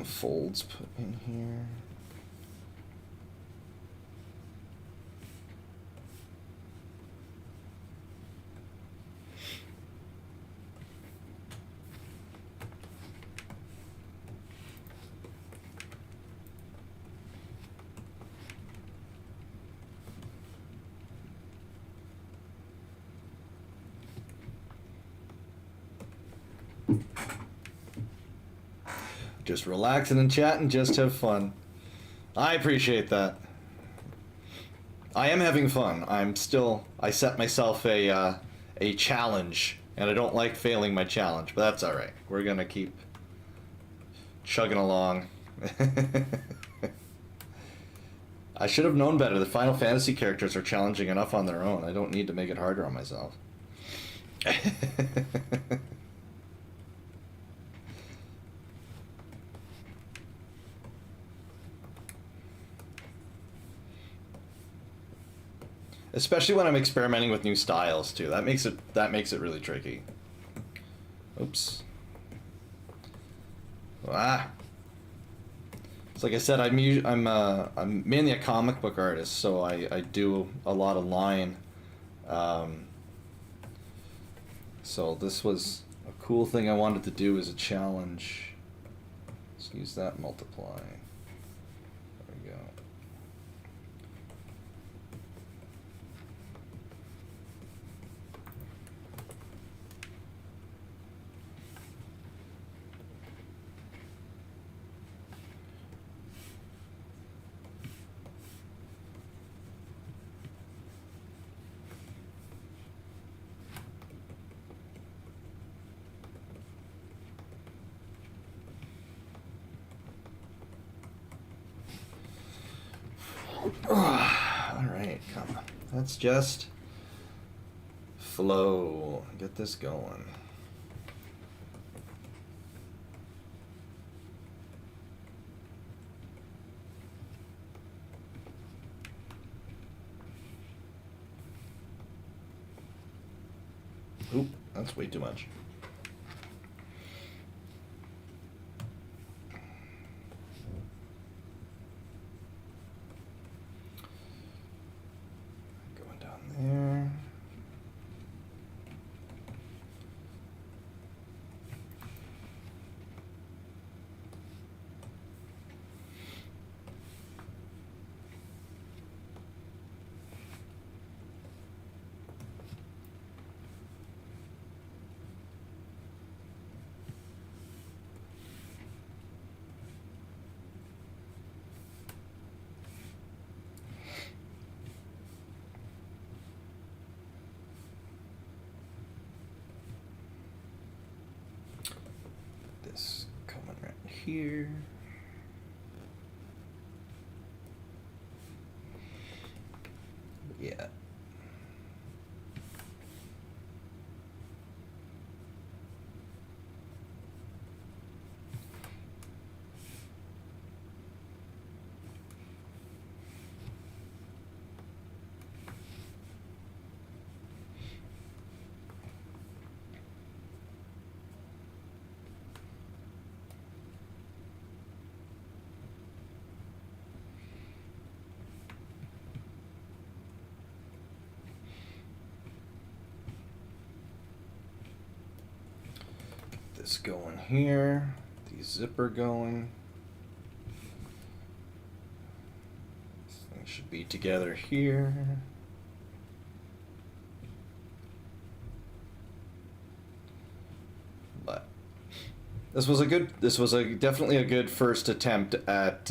folds put in here. Just relaxing and chatting, just have fun. I appreciate that. I am having fun. I set myself a challenge, and I don't like failing my challenge, but that's all right. We're gonna keep chugging along. I should have known better. The Final Fantasy characters are challenging enough on their own. I don't need to make it harder on myself. Especially when I'm experimenting with new styles too. That makes it really tricky. Oops. Ah. It's like I said, I'm mainly a comic book artist, so I do a lot of line. So this was a cool thing I wanted to do as a challenge. Let's use that multiply. There we go. Alright, come on. Let's just flow. Get this going. Oop, that's way too much. There. This coming right here. Yeah. This going here, the zipper going. This thing should be together here. But this was definitely a good first attempt at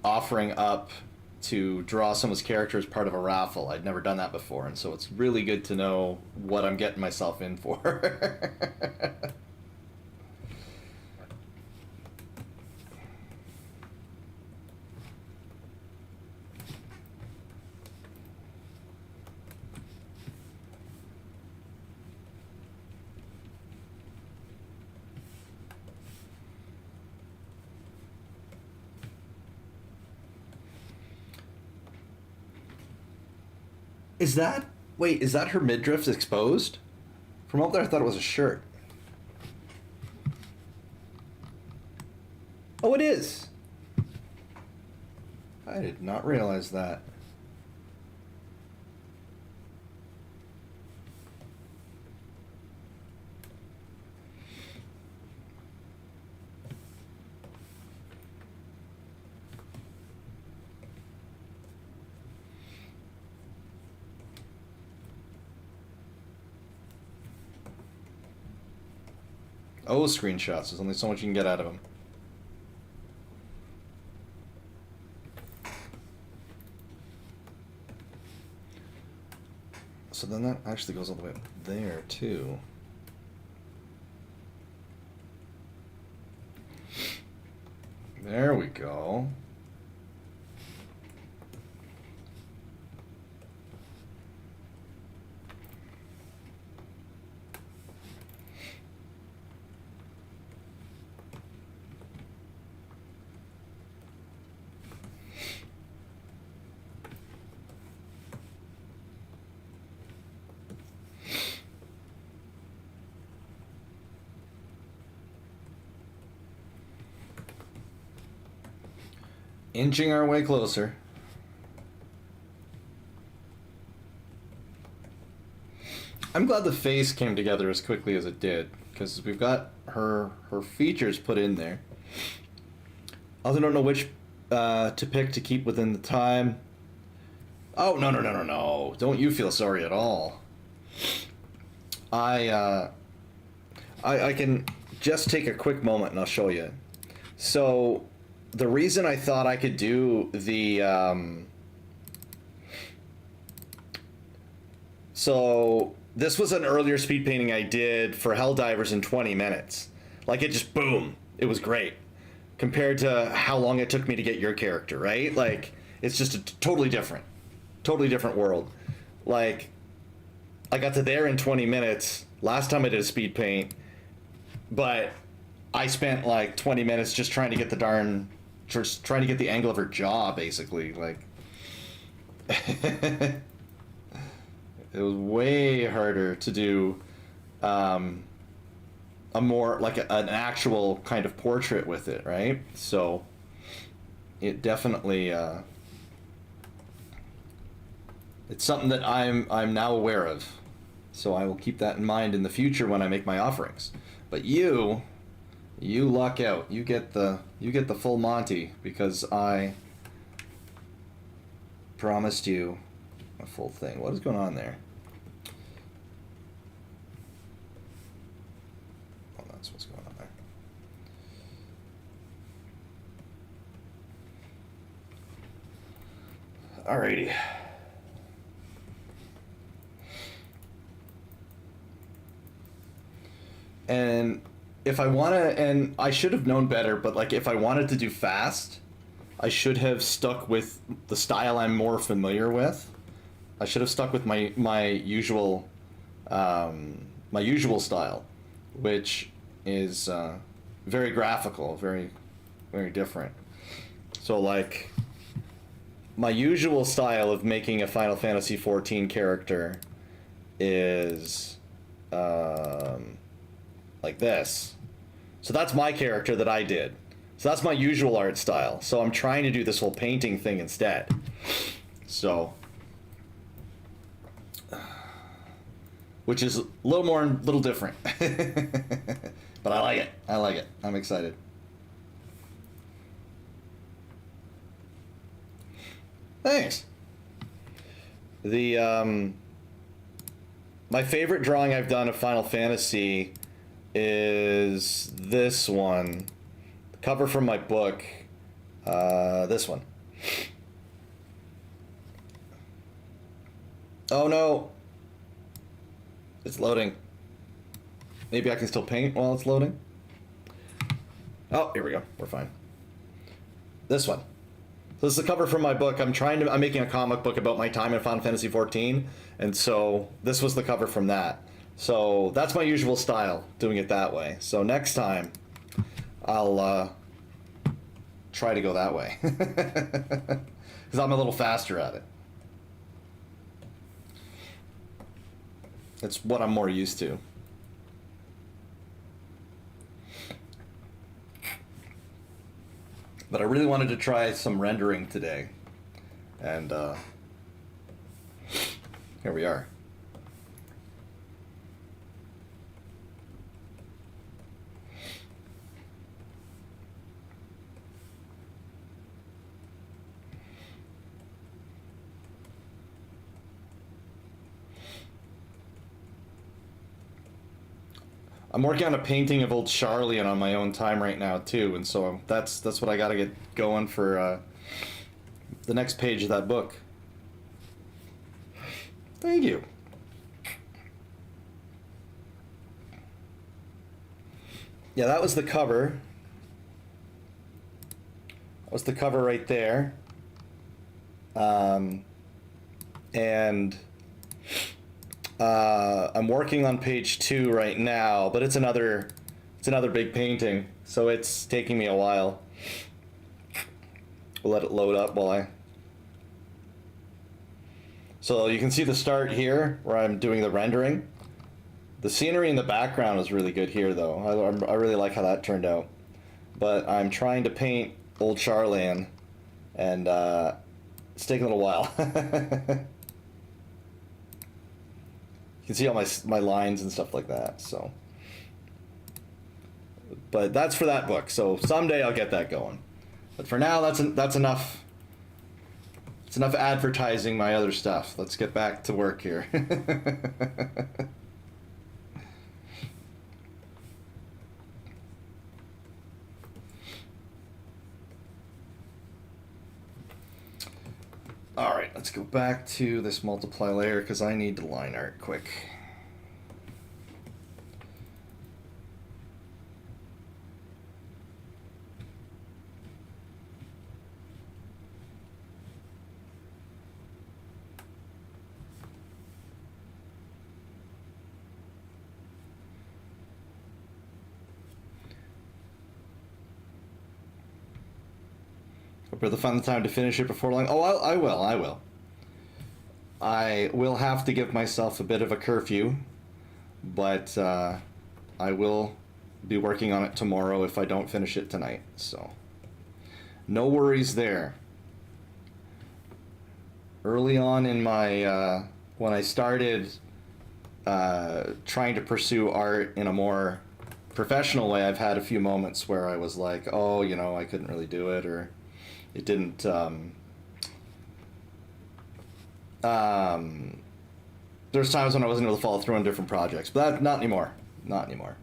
offering up to draw someone's character as part of a raffle. I'd never done that before, and so it's really good to know what I'm getting myself in for. Is that her midriff exposed? From up there I thought it was a shirt. Oh, it is! I did not realize that. Oh, screenshots. There's only so much you can get out of them. So then that actually goes all the way up there, too. There we go. Inching our way closer. I'm glad the face came together as quickly as it did, because we've got her features put in there. I also don't know which to pick to keep within the time. Oh, no. Don't you feel sorry at all. I can just take a quick moment and I'll show you. So, the reason I thought I could do the, so this was an earlier speed painting I did for Helldivers in 20 minutes. Like, it just, boom, it was great. Compared to how long it took me to get your character, right? Like, it's just a totally different world. Like, I got to there in 20 minutes last time I did a speed paint, but I spent like 20 minutes just trying to get the angle of her jaw, basically. Like, it was way harder to do a more like an actual kind of portrait with it, right? So it definitely it's something that I'm now aware of. So I will keep that in mind in the future when I make my offerings. But you luck out. You get the full Monty, because I promised you a full thing. What is going on there? Oh, that's what's going on there. Alrighty. And if I want to, and I should have known better, but like if I wanted to do fast, I should have stuck with the style I'm more familiar with. I should have stuck with my usual style, which is very graphical, very different. So like my usual style of making a Final Fantasy XIV character is like this. So that's my character that I did. So that's my usual art style. So I'm trying to do this whole painting thing instead. So, which is a little different. But I like it. I'm excited. Thanks. The my favorite drawing I've done of Final Fantasy is this one. The cover from my book. This one. Oh no. It's loading. Maybe I can still paint while it's loading. Oh, here we go. We're fine. This one. So this is the cover from my book. I'm making a comic book about my time in Final Fantasy XIV, and so this was the cover from that. So that's my usual style, doing it that way. So next time, I'll try to go that way. Because I'm a little faster at it. It's what I'm more used to. But I really wanted to try some rendering today. And here we are. I'm working on a painting of old Charlie and on my own time right now too, and so that's what I got to get going for the next page of that book. Thank you. Yeah, that was the cover. That was the cover right there. And I'm working on page 2 right now, but it's another big painting, so it's taking me a while. We'll let it load up while I... So you can see the start here, where I'm doing the rendering. The scenery in the background is really good here, though. I really like how that turned out. But I'm trying to paint Old Charlan, and it's taking a little while. You can see all my lines and stuff like that, so. But that's for that book, so someday I'll get that going. But for now, that's enough. It's enough advertising my other stuff. Let's get back to work here. All right, let's go back to this multiply layer because I need the line art quick. Hope you'll find the time to finish it before long. Oh, I will. I will have to give myself a bit of a curfew, but I will be working on it tomorrow if I don't finish it tonight, so no worries there. Early on in my, when I started trying to pursue art in a more professional way, I've had a few moments where I was like, oh, you know, I couldn't really do it, or it didn't, there's times when I wasn't able to follow through on different projects, but not anymore. Not anymore.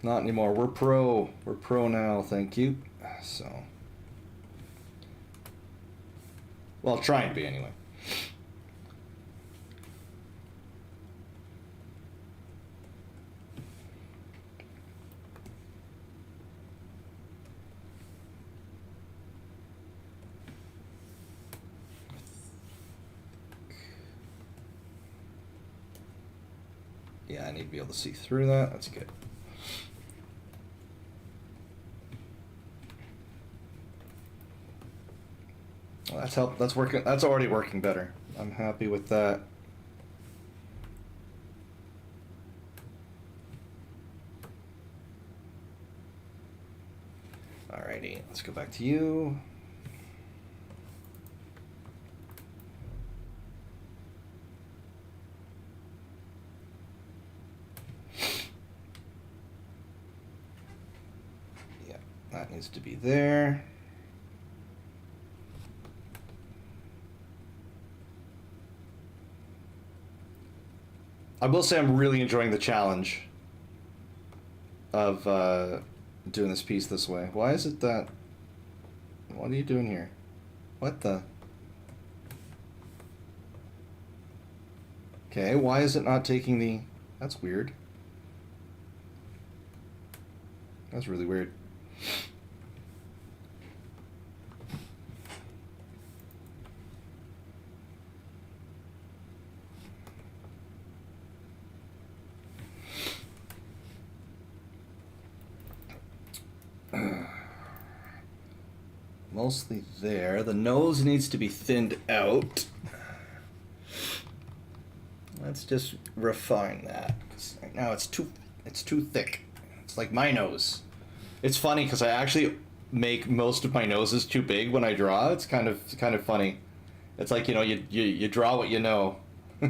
Not anymore. We're pro. We're pro now, thank you. So, well, trying to be anyway. Yeah, I need to be able to see through that. That's good. Well, that's helped. That's working. That's already working better. I'm happy with that. Alrighty, let's go back to you. That needs to be there. I will say I'm really enjoying the challenge of doing this piece this way. Why is it that... What are you doing here? What the... Okay, why is it not taking the... That's weird. That's really weird. Mostly there. The nose needs to be thinned out. Let's just refine that, because right now it's too thick. It's like my nose. It's funny because I actually make most of my noses too big when I draw. It's kind of funny. It's like, you know, you draw what you know. I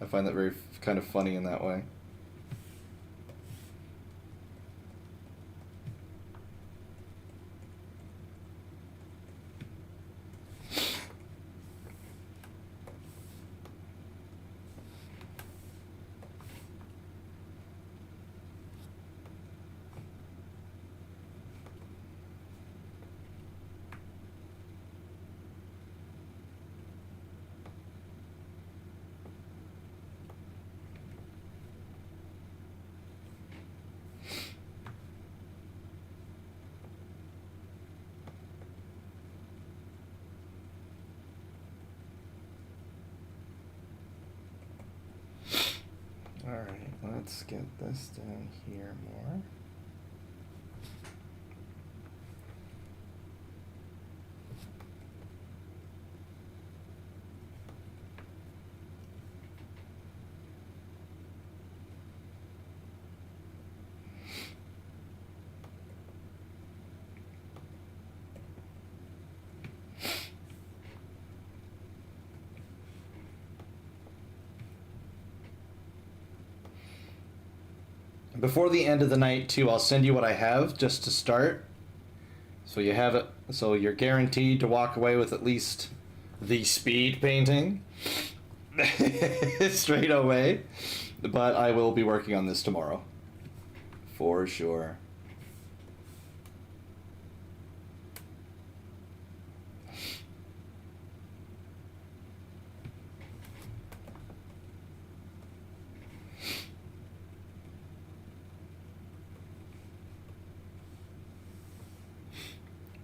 find that very kind of funny in that way. let's get this down here more. Before the end of the night, too, I'll send you what I have just to start. So you have it. So you're guaranteed to walk away with at least the speed painting straight away. But I will be working on this tomorrow, for sure.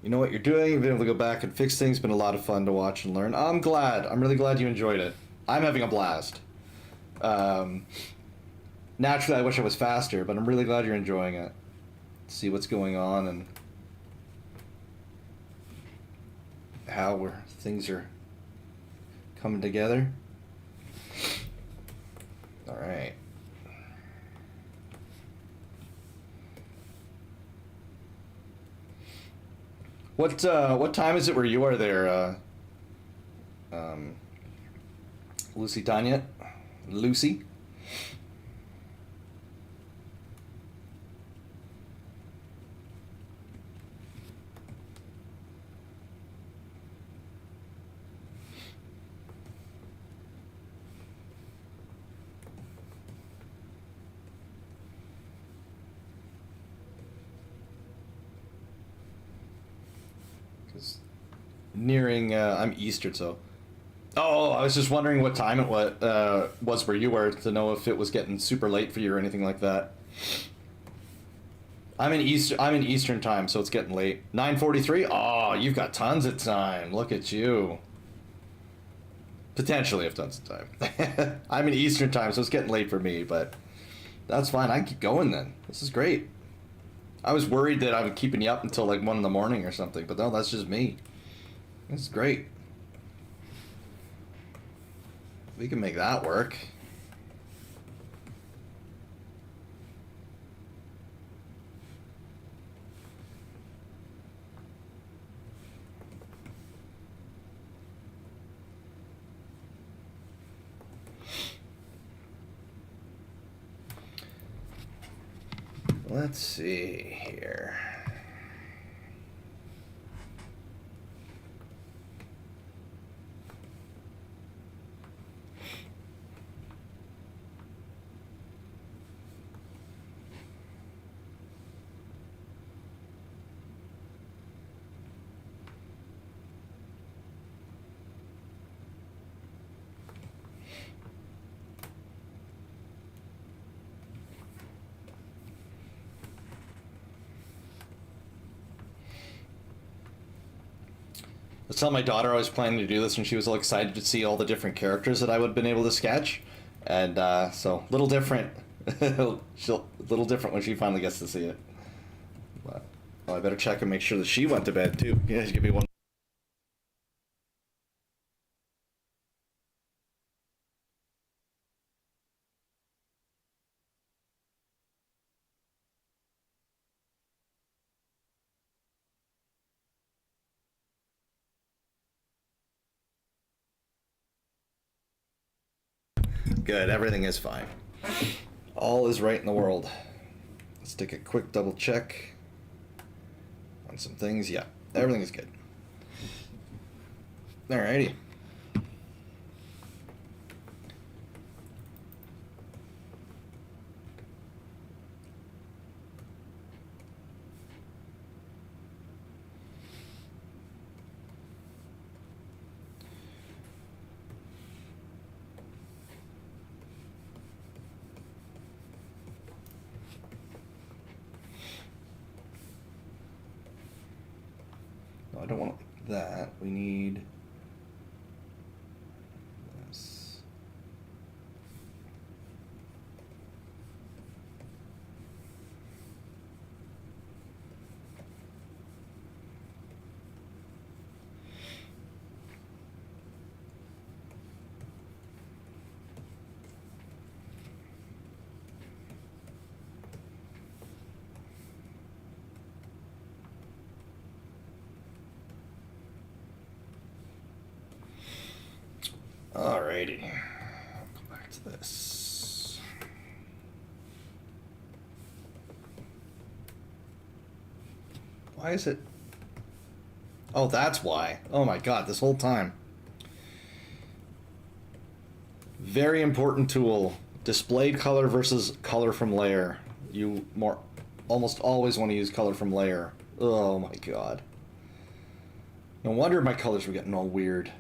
You know what you're doing. You've been able to go back and fix things. Been a lot of fun to watch and learn. I'm glad. I'm really glad you enjoyed it. I'm having a blast. Naturally, I wish I was faster, but I'm really glad you're enjoying it. See what's going on and how things are coming together. All right. What time is it where you are there, um, Lucy Tanya? Lucy? Because nearing, I'm Eastern, so. Oh, I was just wondering what time it was where you were to know if it was getting super late for you or anything like that. I'm in Eastern time, so it's getting late. 9:43. Oh, you've got tons of time. Look at you. Potentially have tons of time. I'm in Eastern time, so it's getting late for me, but that's fine. I can keep going then. This is great. I was worried that I was keeping you up until like 1 in the morning or something, but no, that's just me. This is great. We can make that work. Let's see here. I was telling my daughter I was planning to do this, and she was all excited to see all the different characters that I would have been able to sketch. And so, little different. Little different when she finally gets to see it. But, oh, I better check and make sure that she went to bed, too. Yeah, give me one. Good, everything is fine. All is right in the world. Let's take a quick double check on some things. Yeah, everything is good. Alrighty. No, I don't want that. We need this. Alrighty. Go back to this. Why is it? Oh, that's why. Oh my god, this whole time. Very important tool. Displayed color versus color from layer. You almost always want to use color from layer. Oh my god. No wonder my colors were getting all weird.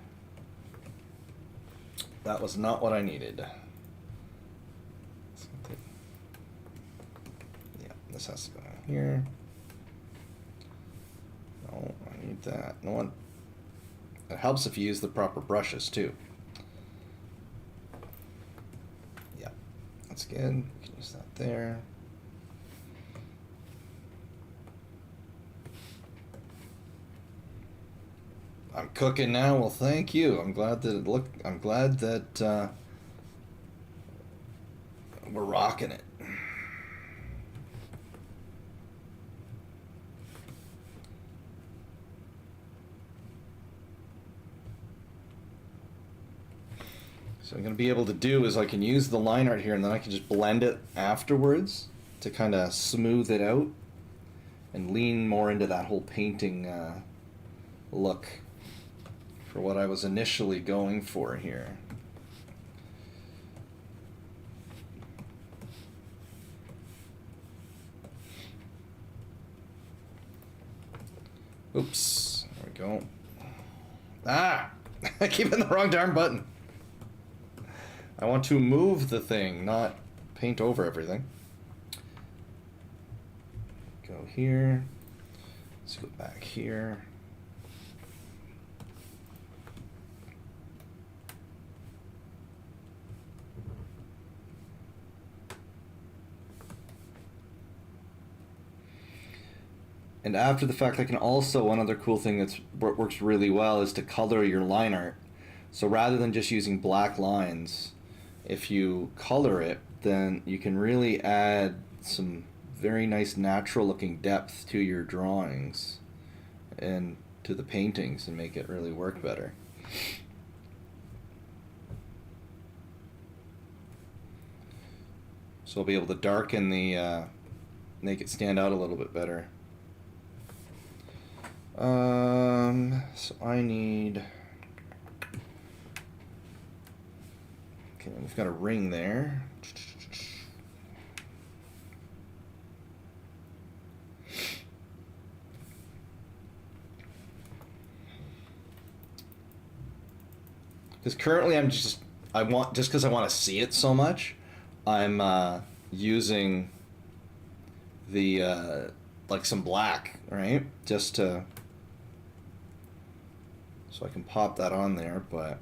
That was not what I needed. Yeah, this has to go in here. No, I need that. No one. It helps if you use the proper brushes too. Yeah, that's good. You can use that there. I'm cooking now. Well, thank you. I'm glad that I'm glad that we're rocking it. So I'm going to be able to do is I can use the line art here and then I can just blend it afterwards to kind of smooth it out and lean more into that whole painting look for what I was initially going for here. Oops, there we go. Ah! I keep hitting the wrong darn button. I want to move the thing, not paint over everything. Go here. Let's go back here. And after the fact, I can also, one other cool thing that works really well is to color your line art. So rather than just using black lines, if you color it, then you can really add some very nice natural looking depth to your drawings and to the paintings and make it really work better. So I'll be able to darken the, make it stand out a little bit better. So I need, okay, we've got a ring there. Because currently I'm just, just because I want to see it so much, I'm using the, like some black, right? Just to, so I can pop that on there, but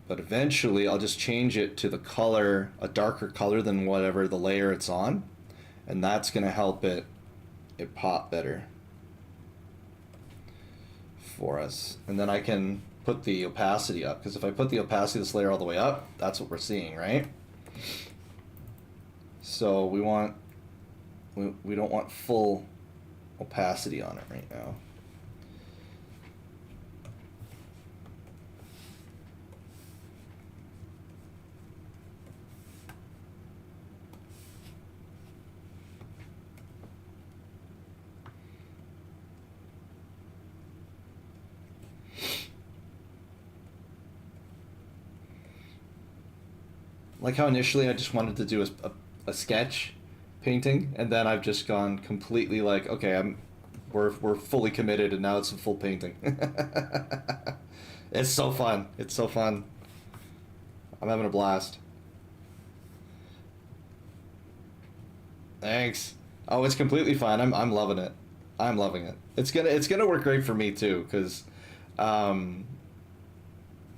eventually I'll just change it to the color, a darker color than whatever the layer it's on, and that's going to help it pop better for us. And then I can put the opacity up, because if I put the opacity of this layer all the way up, that's what we're seeing, right? So we don't want full opacity on it right now. Like how initially I just wanted to do a sketch painting, and then I've just gone completely like, okay, we're fully committed, and now it's a full painting. It's so fun. It's so fun. I'm having a blast. Thanks. Oh, it's completely fine. I'm loving it. I'm loving it. It's gonna work great for me too, because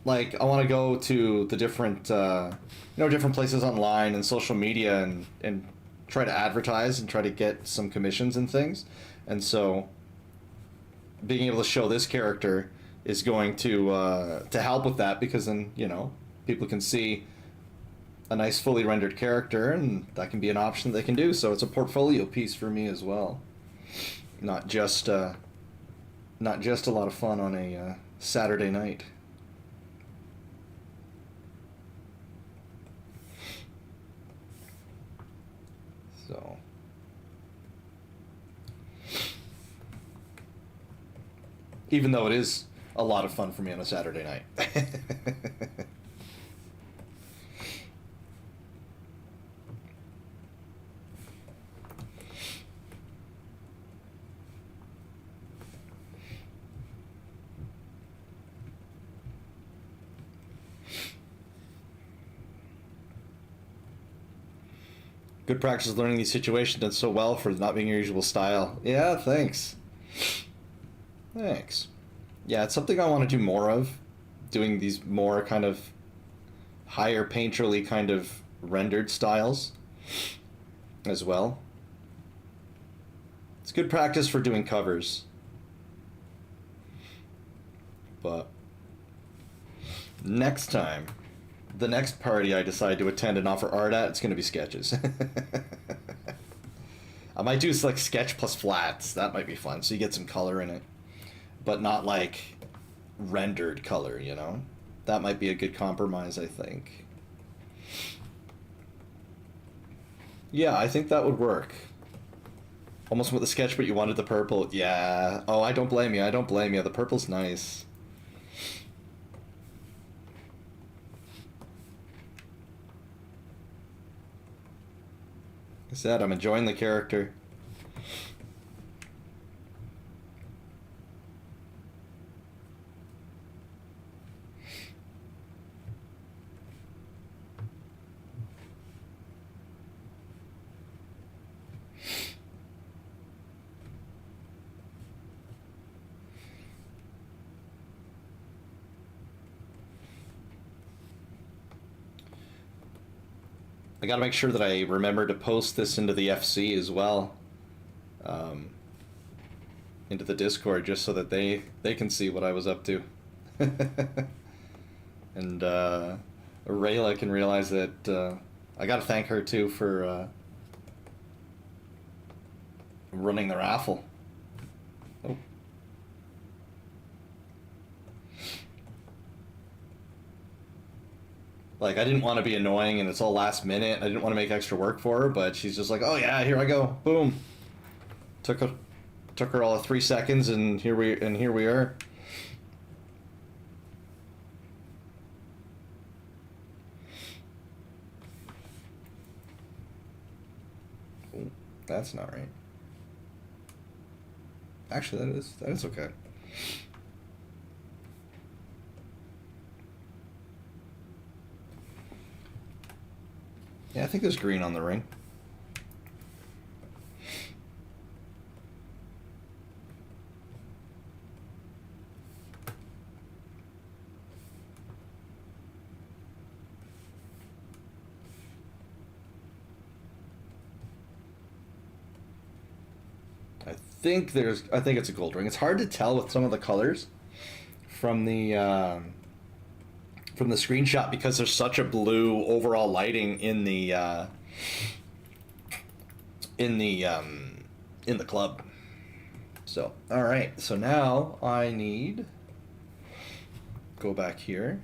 like I want to go to the different different places online and social media and try to advertise and try to get some commissions and things. And so being able to show this character is going to help with that, because then, people can see a nice fully rendered character, and that can be an option they can do. So it's a portfolio piece for me as well. Not just Not just a lot of fun on a Saturday night. So, even though it is a lot of fun for me on a Saturday night. Good practice learning these situations done so well for not being your usual style. Yeah, thanks. Thanks. Yeah, it's something I want to do more of. Doing these more kind of higher painterly kind of rendered styles as well. It's good practice for doing covers. But next time, the next party I decide to attend and offer art at, it's going to be sketches. I might do like sketch plus flats. That might be fun. So you get some color in it. But not like rendered color, you know? That might be a good compromise, I think. Yeah, I think that would work. Almost with the sketch, but you wanted the purple. Yeah. Oh, I don't blame you. I don't blame you. The purple's nice. Like I said, I'm enjoying the character. I gotta make sure that I remember to post this into the FC as well. Into the Discord, just so that they can see what I was up to. And Rayla can realize that I gotta thank her too for running the raffle. Oh. Like, I didn't want to be annoying and it's all last minute. I didn't want to make extra work for her, but she's just like, oh yeah, here I go. Boom. Took her all of 3 seconds and here we are. Ooh, that's not right. Actually, that is okay. Yeah, I think there's green on the ring. I think it's a gold ring. It's hard to tell with some of the colors from the screenshot because there's such a blue overall lighting in the club. So, all right. So now I need go back here.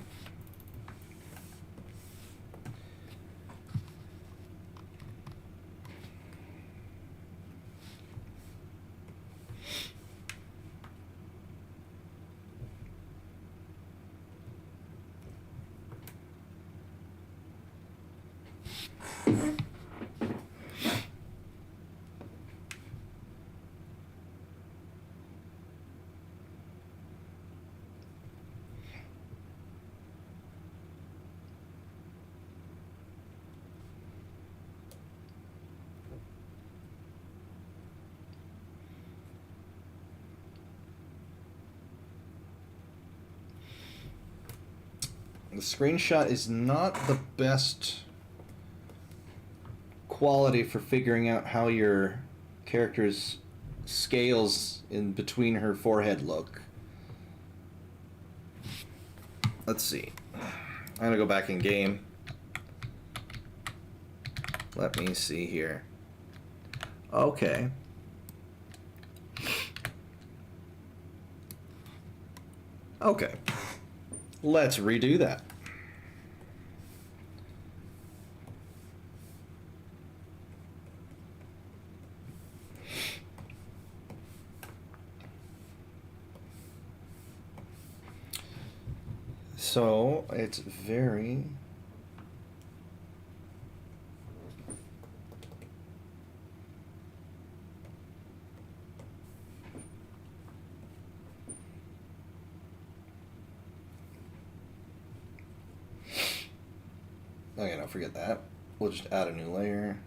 The screenshot is not the best quality for figuring out how your character's scales in between her forehead look. Let's see. I'm gonna go back in game. Let me see here. Okay. Okay. Let's redo that. So it's very... Okay, no, forget that. We'll just add a new layer.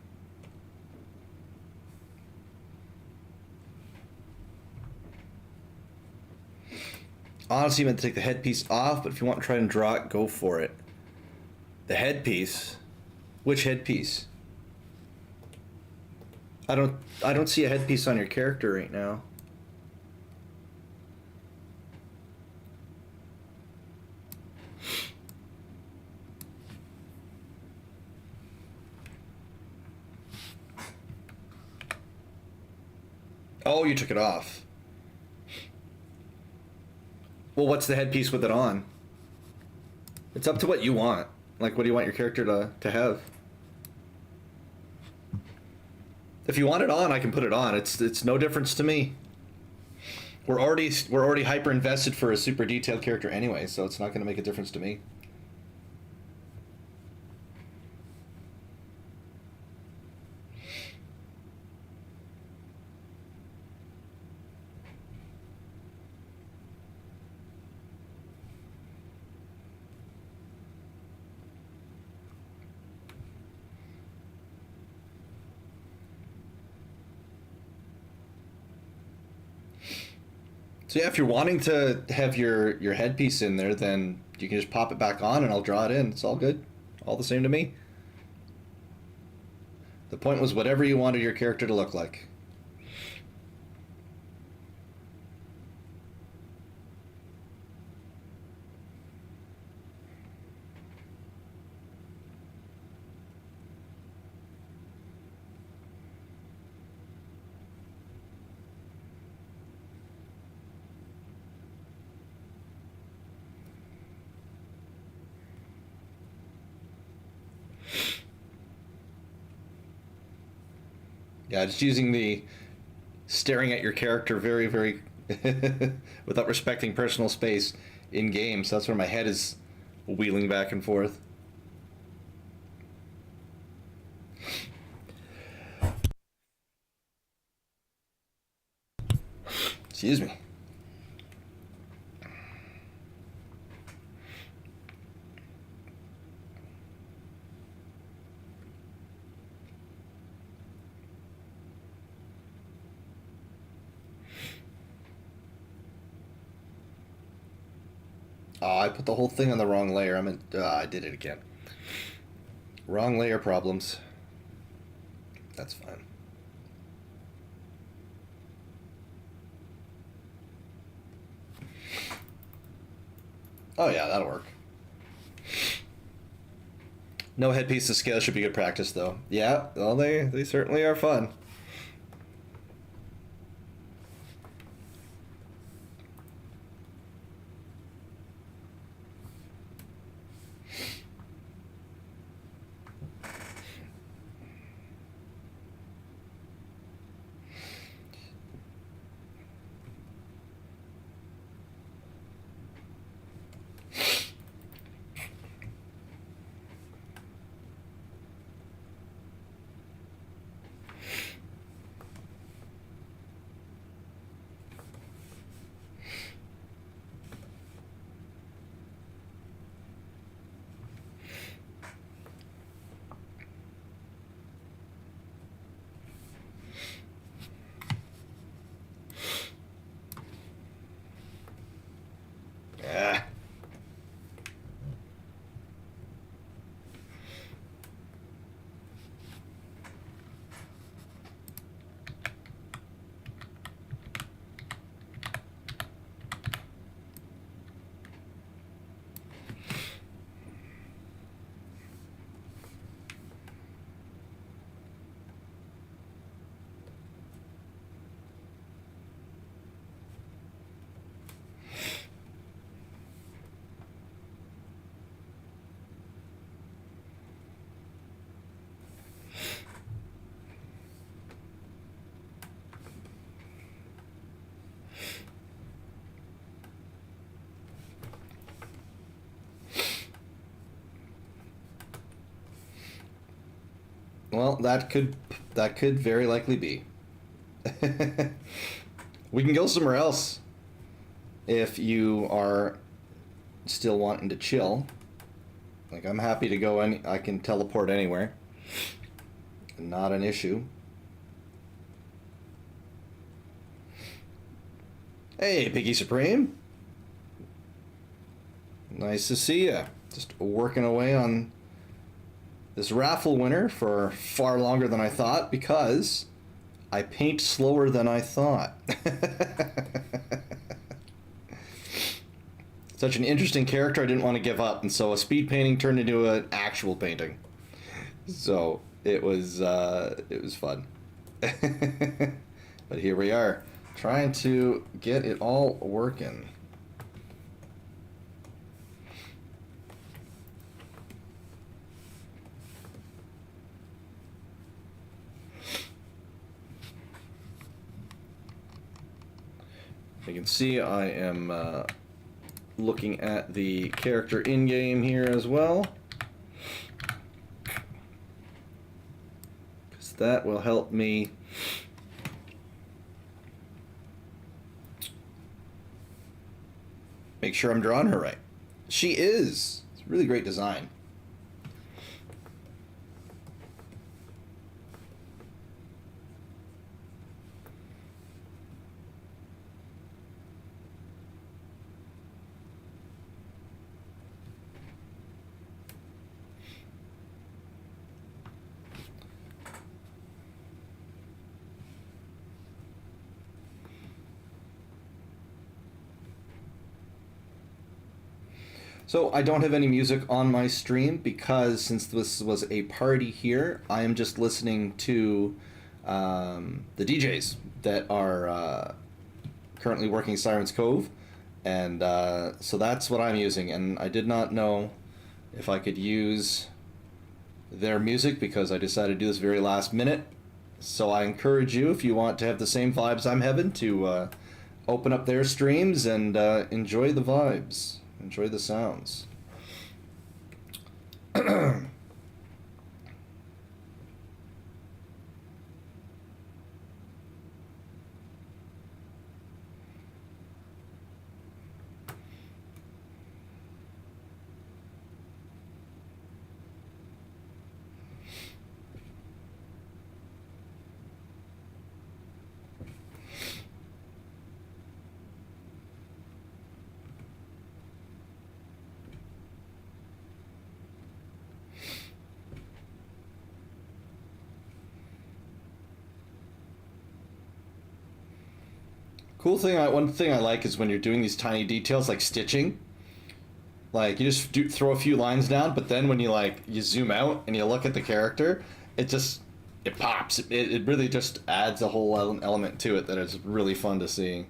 Honestly, you meant to take the headpiece off, but if you want to try and draw it, go for it. The headpiece? Which headpiece? I don't see a headpiece on your character right now. Oh, you took it off. Well, what's the headpiece with it on? It's up to what you want. Like, what do you want your character to have? If you want it on, I can put it on. It's no difference to me. We're already hyper invested for a super detailed character anyway, so it's not going to make a difference to me. So yeah, if you're wanting to have your headpiece in there, then you can just pop it back on and I'll draw it in. It's all good. All the same to me. The point was whatever you wanted your character to look like. Yeah, just using the staring at your character very, very without respecting personal space in game. So that's where my head is wheeling back and forth. Excuse me. Oh, I put the whole thing on the wrong layer. I did it again. Wrong layer problems. That's fine. Oh yeah, that'll work. No headpiece to scale should be good practice though. Yeah, well they certainly are fun. Well, that could very likely be. We can go somewhere else if you are still wanting to chill. Like, I'm happy to go I can teleport anywhere. Not an issue. Hey, Piggy Supreme. Nice to see ya. Just working away on this raffle winner for far longer than I thought because I paint slower than I thought. Such an interesting character, I didn't want to give up, and so a speed painting turned into an actual painting. So it was fun. But here we are, trying to get it all working. You can see I am looking at the character in-game here as well, because that will help me make sure I'm drawing her right. She is. It's a really great design. So I don't have any music on my stream because since this was a party here, I am just listening to the DJs that are currently working Siren's Cove, and so that's what I'm using. And I did not know if I could use their music because I decided to do this very last minute. So I encourage you, if you want to have the same vibes I'm having, to open up their streams and enjoy the vibes. Enjoy the sounds. One thing I like is when you're doing these tiny details like stitching. Like, you just throw a few lines down, but then when you zoom out and you look at the character, it pops. It really just adds a whole element to it that is really fun to see.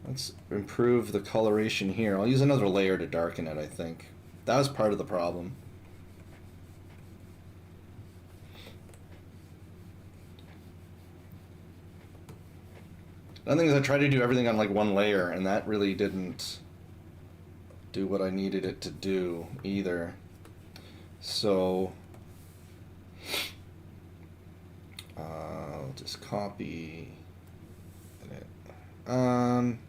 Let's improve the coloration here. I'll use another layer to darken it, I think. That was part of the problem. The thing is, I tried to do everything on like one layer, and that really didn't do what I needed it to do either. So I'll just copy, edit.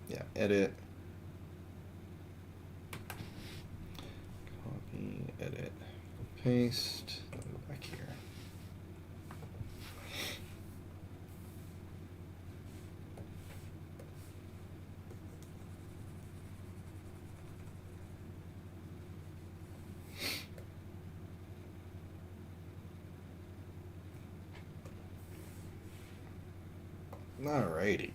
Yeah, edit, copy, edit, paste. Back here. Alrighty.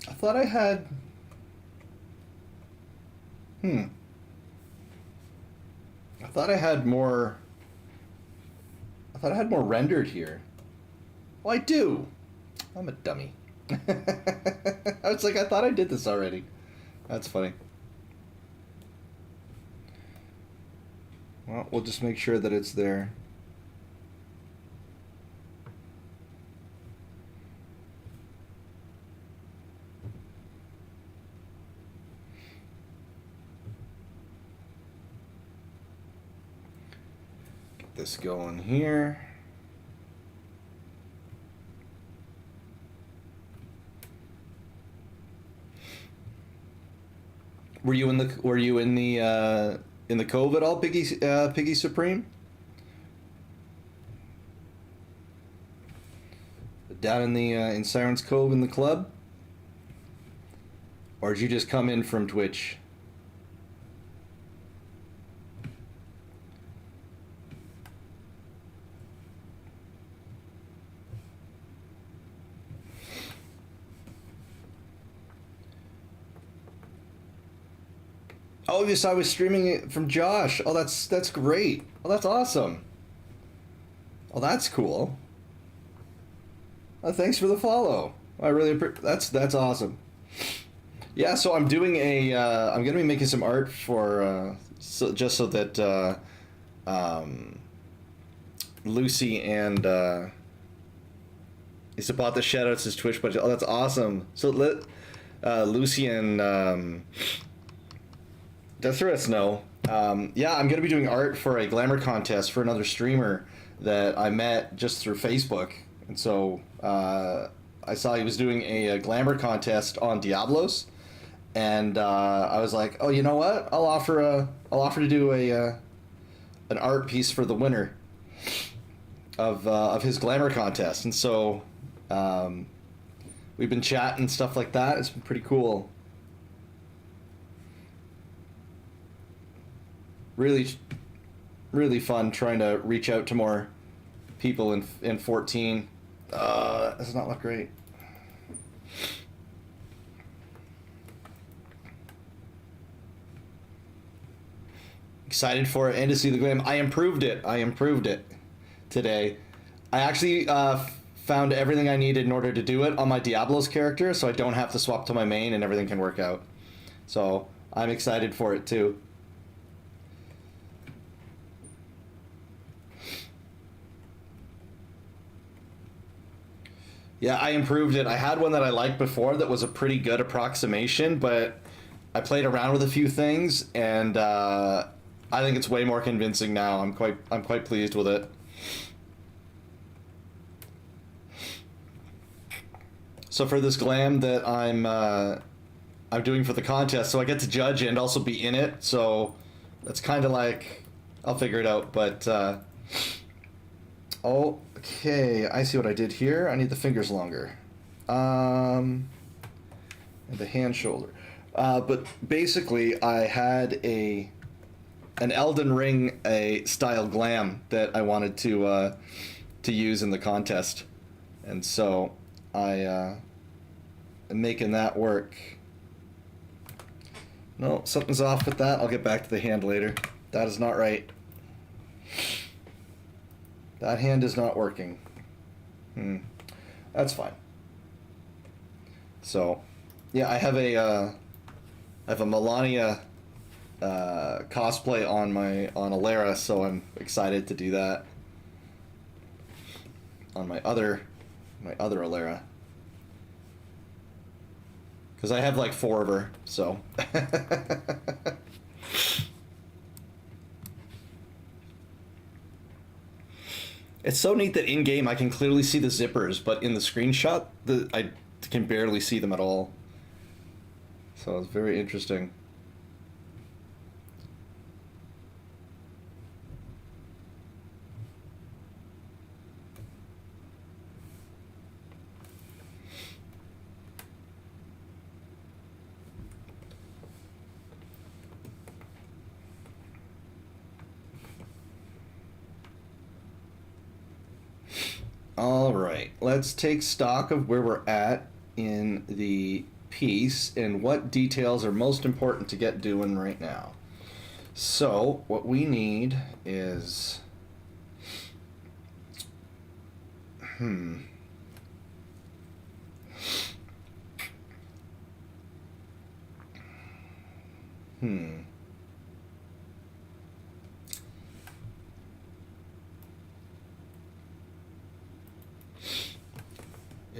I thought I had... I thought I had more... rendered here. Well, I do. I'm a dummy. I was like, I thought I did this already. That's funny. Well, we'll just make sure that it's there. Get this going here. Were you in the Cove at all, Piggy Supreme? Down in the in Siren's Cove in the club? Or did you just come in from Twitch? Oh, yes, I was streaming it from Josh. Oh, that's great. Oh, that's awesome. Oh, that's cool. Oh, thanks for the follow. I really that's awesome. Yeah, so I'm doing I'm gonna be making some art for just so that Lucy and Isabata shoutouts his Twitch budget. Oh, that's awesome. So let Lucy and Death know. Yeah, I'm gonna be doing art for a glamour contest for another streamer that I met just through Facebook, and so I saw he was doing a glamour contest on Diablos, and I was like, oh, you know what? I'll offer to do an art piece for the winner of his glamour contest, and so we've been chatting and stuff like that. It's been pretty cool. Really, really fun trying to reach out to more people in 14. This does not look great. Excited for it and to see the glam. I improved it today. I actually found everything I needed in order to do it on my Diablos character, so I don't have to swap to my main and everything can work out. So I'm excited for it too. Yeah, I improved it. I had one that I liked before that was a pretty good approximation, but I played around with a few things, and I think it's way more convincing now. I'm quite pleased with it. So for this glam that I'm doing for the contest, so I get to judge and also be in it. So that's kind of like, I'll figure it out. But okay, I see what I did here. I need the fingers longer. And the hand shoulder. But basically, I had an Elden Ring style glam that I wanted to use in the contest, and so I am making that work. No, something's off with that. I'll get back to the hand later. That is not right. That hand is not working. That's fine. So, yeah, I have a Melania cosplay on Alera, so I'm excited to do that on my other Alera, because I have like 4 of her. So it's so neat that in game I can clearly see the zippers, but in the screenshot I can barely see them at all. So it's very interesting. All right, let's take stock of where we're at in the piece and what details are most important to get doing right now. So what we need is It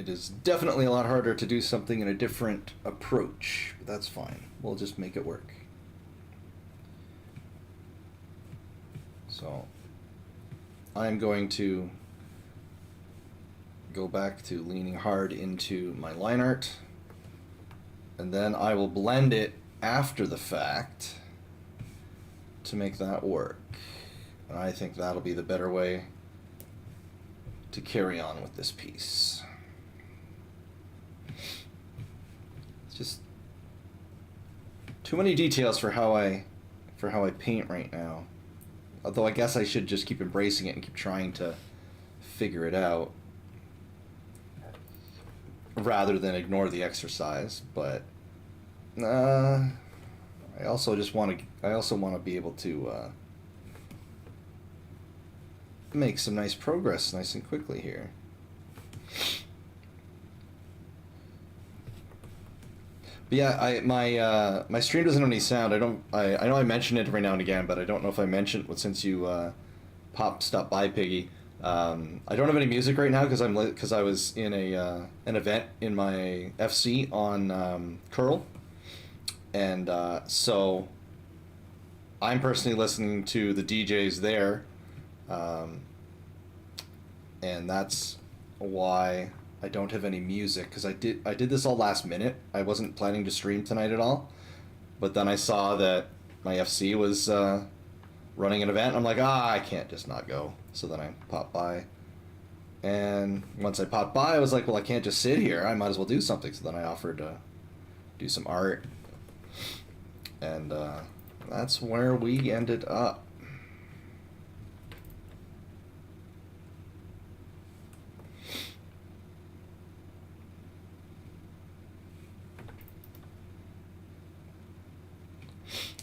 is definitely a lot harder to do something in a different approach, but that's fine. We'll just make it work. So I'm going to go back to leaning hard into my line art, and then I will blend it after the fact to make that work. And I think that'll be the better way to carry on with this piece. It's just too many details for how I paint right now. Although I guess I should just keep embracing it and keep trying to figure it out rather than ignore the exercise. But I also want to be able to make some nice progress nice and quickly here. But yeah, my stream doesn't have any sound. I know I mention it every now and again, but I don't know if I mentioned it since you stopped by, Piggy. I don't have any music right now because I was in an event in my FC on Curl, and so I'm personally listening to the DJs there, and that's why I don't have any music, because I did this all last minute. I wasn't planning to stream tonight at all, but then I saw that my FC was running an event, and I'm like, I can't just not go. So then I popped by, and once I popped by, I was like, well, I can't just sit here. I might as well do something. So then I offered to do some art, and that's where we ended up.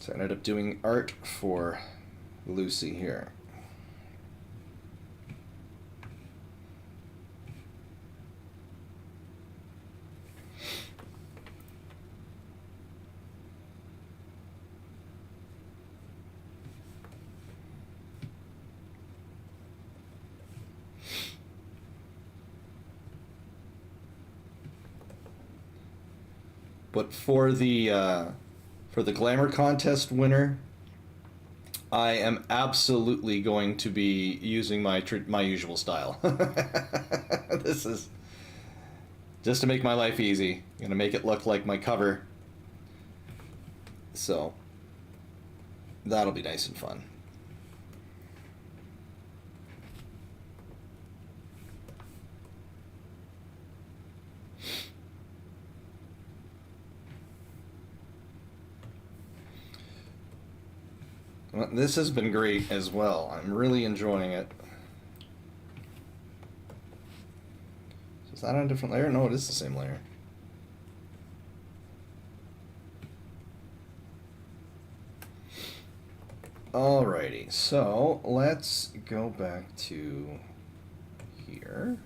So I ended up doing art for Lucy here. But for the glamour contest winner, I am absolutely going to be using my usual style. This is just to make my life easy. I'm gonna make it look like my cover, so that'll be nice and fun. Well, this has been great as well. I'm really enjoying it. So is that on a different layer? No, it is the same layer. Alrighty, so let's go back to here.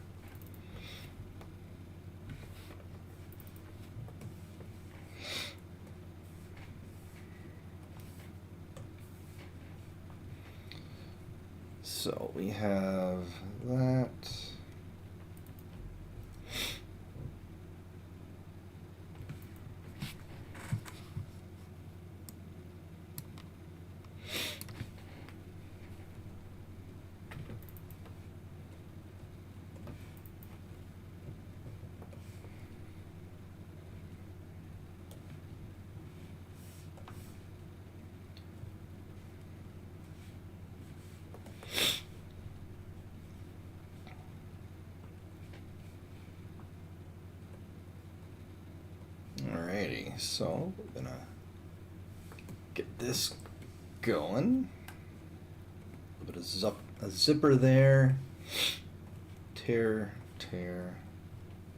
So we have that. Alrighty, so we're gonna get this going. A bit of a zipper there. Tear, tear,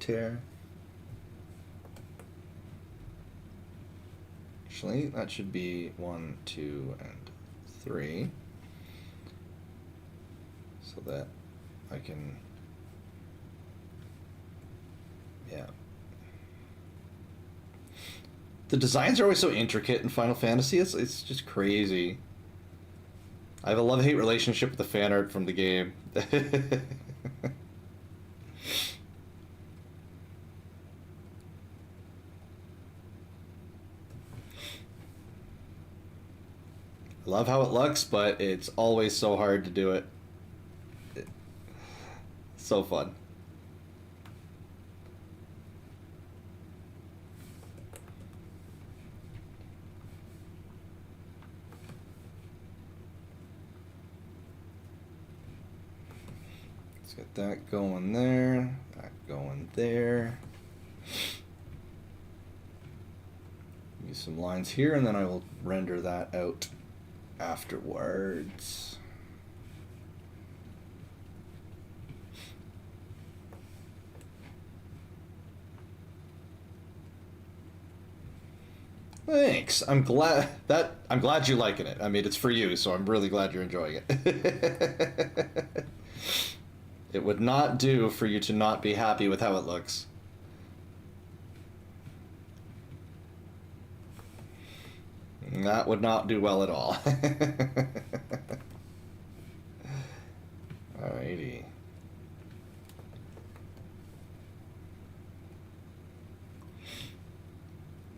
tear. Actually, that should be 1, 2, and 3. So that I can, yeah. The designs are always so intricate in Final Fantasy. It's just crazy. I have a love-hate relationship with the fan art from the game. I love how it looks, but it's always so hard to do it. So fun. Let's get that going there, that going there. Use some lines here, and then I will render that out afterwards. Thanks. I'm glad you're liking it. I mean, it's for you, so I'm really glad you're enjoying it. It would not do for you to not be happy with how it looks. That would not do well at all. Alrighty.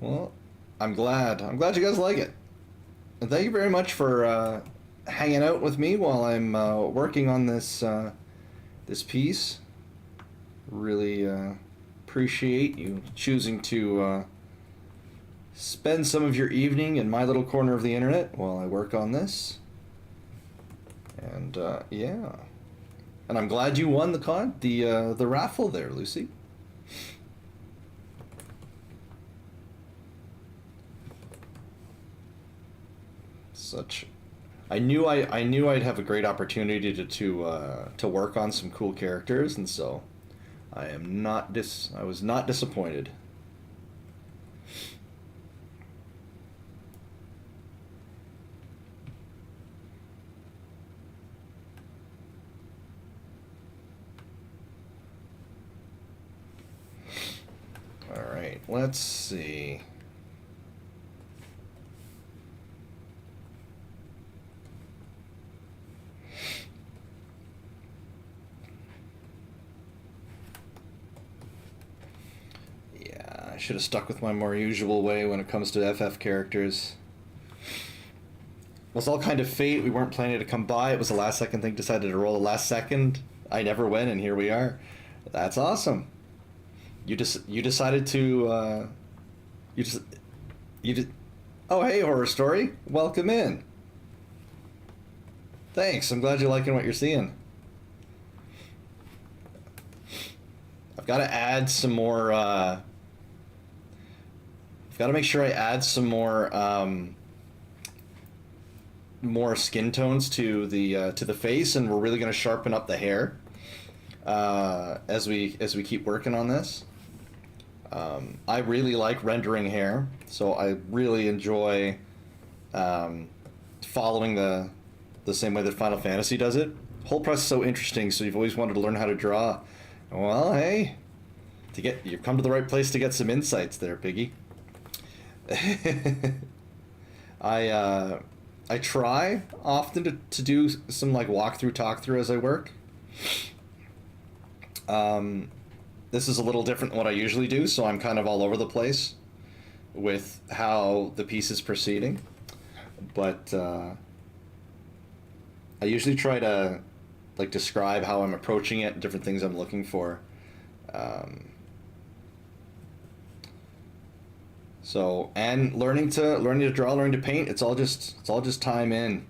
Well, I'm glad you guys like it. And thank you very much for hanging out with me while I'm working on this this piece. Really appreciate you choosing to spend some of your evening in my little corner of the internet while I work on this. And yeah, and I'm glad you won the raffle there, Lucy. I knew I'd have a great opportunity to work on some cool characters, and so I was not disappointed. All right, let's see. I should have stuck with my more usual way when it comes to FF characters. It was all kind of fate. We weren't planning to come by. It was a last second thing. Decided to roll the last second. I never win, and here we are. That's awesome. You decided to oh, hey, Horror Story. Welcome in. Thanks. I'm glad you're liking what you're seeing. I've got to add some more I've got to make sure I add some more skin tones to the face, and we're really going to sharpen up the hair as we keep working on this. I really like rendering hair, so I really enjoy following the same way that Final Fantasy does it. Whole process is so interesting, so you've always wanted to learn how to draw. Well, hey, you've come to the right place to get some insights there, Piggy. I try often to do some like walkthrough, talk through as I work. This is a little different than what I usually do, so I'm kind of all over the place with how the piece is proceeding. But I usually try to like describe how I'm approaching it, different things I'm looking for. So, and learning to draw, learning to paint, it's all just time in.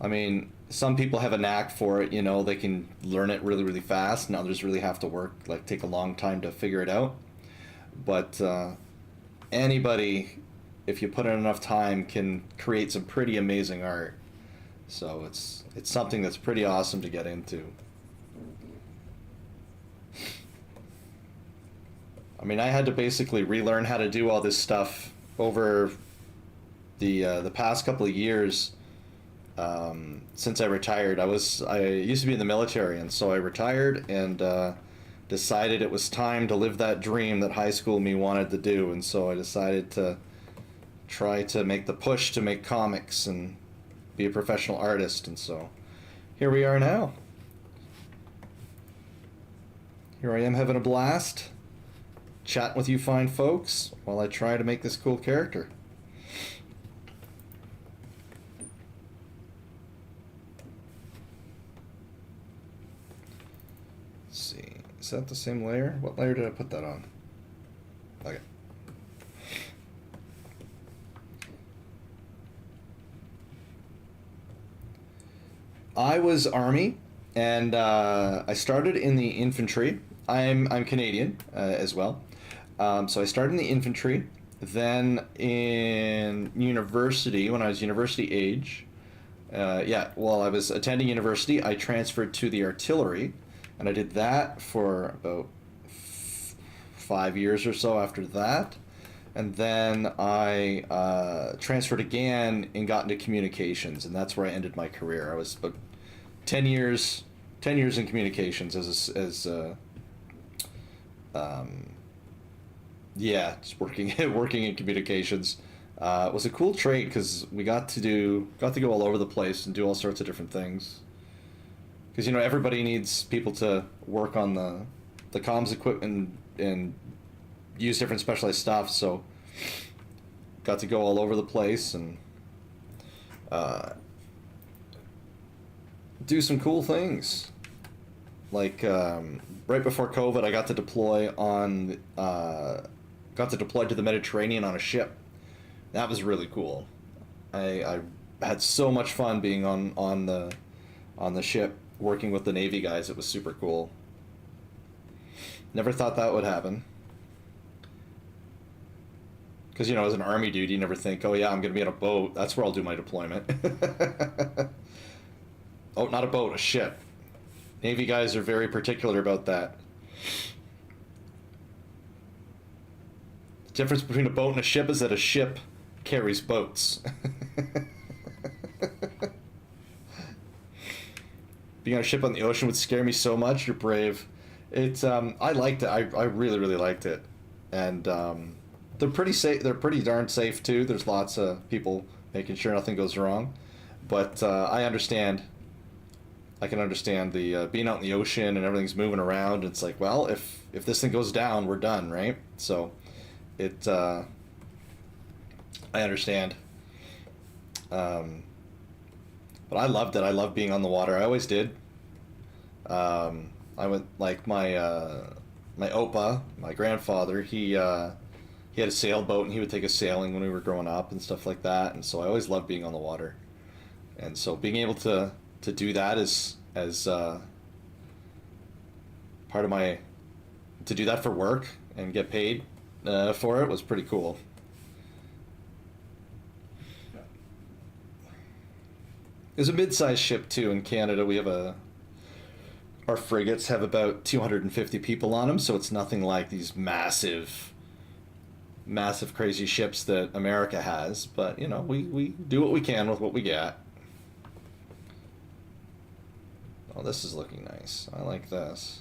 I mean, some people have a knack for it, they can learn it really, really fast, and others really have to work, like take a long time to figure it out. But anybody, if you put in enough time, can create some pretty amazing art. So it's something that's pretty awesome to get into. I mean, I had to basically relearn how to do all this stuff over the past couple of years since I retired. I used to be in the military, and so I retired and decided it was time to live that dream that high school me wanted to do, and so I decided to try to make the push to make comics and be a professional artist, and so here we are now. Here I am having a blast, chatting with you fine folks while I try to make this cool character. Let's see, is that the same layer? What layer did I put that on? Okay. I was Army, and I started in the infantry. I'm Canadian as well, so I started in the infantry. Then in university, when I was university age, while I was attending university, I transferred to the artillery, and I did that for about 5 years or so after that. And then I transferred again and got into communications, and that's where I ended my career. I was about 10 years in communications just working in communications. It was a cool trade because we got to go all over the place and do all sorts of different things. Because everybody needs people to work on the comms equipment and use different specialized stuff, so got to go all over the place and do some cool things. Like right before COVID, I got to deploy to the Mediterranean on a ship. That was really cool. I had so much fun being on the ship, working with the Navy guys. It was super cool. Never thought that would happen. Because, as an Army dude, you never think, oh yeah, I'm going to be on a boat. That's where I'll do my deployment. Oh, not a boat, a ship. Navy guys are very particular about that. The difference between a boat and a ship is that a ship carries boats. Being on a ship on the ocean would scare me so much. You're brave. It's I liked it. I really, really liked it. And they're pretty safe. They're pretty darn safe too. There's lots of people making sure nothing goes wrong. But I understand. I can understand the being out in the ocean and everything's moving around. It's like, well, if this thing goes down, we're done, right? So, I understand. But I loved it. I loved being on the water. I always did. I went like my Opa, my grandfather. He had a sailboat and he would take us sailing when we were growing up and stuff like that. And so I always loved being on the water. And so being able to do that as part of to do that for work and get paid for it was pretty cool. It's a mid-sized ship too. In Canada, we have our frigates have about 250 people on them, so it's nothing like these massive crazy ships that America has. But we do what we can with what we got. Oh, this is looking nice. I like this.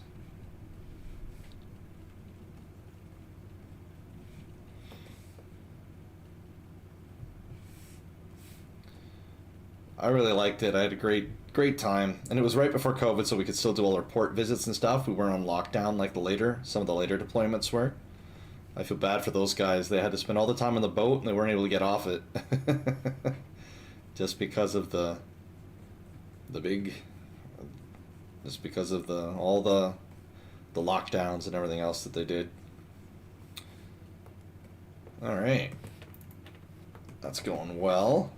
I really liked it. I had a great time, and it was right before COVID, so we could still do all our port visits and stuff. We weren't on lockdown like some of the later deployments were. I feel bad for those guys. They had to spend all the time on the boat, and they weren't able to get off it, just because of all the lockdowns and everything else that they did. All right, that's going well.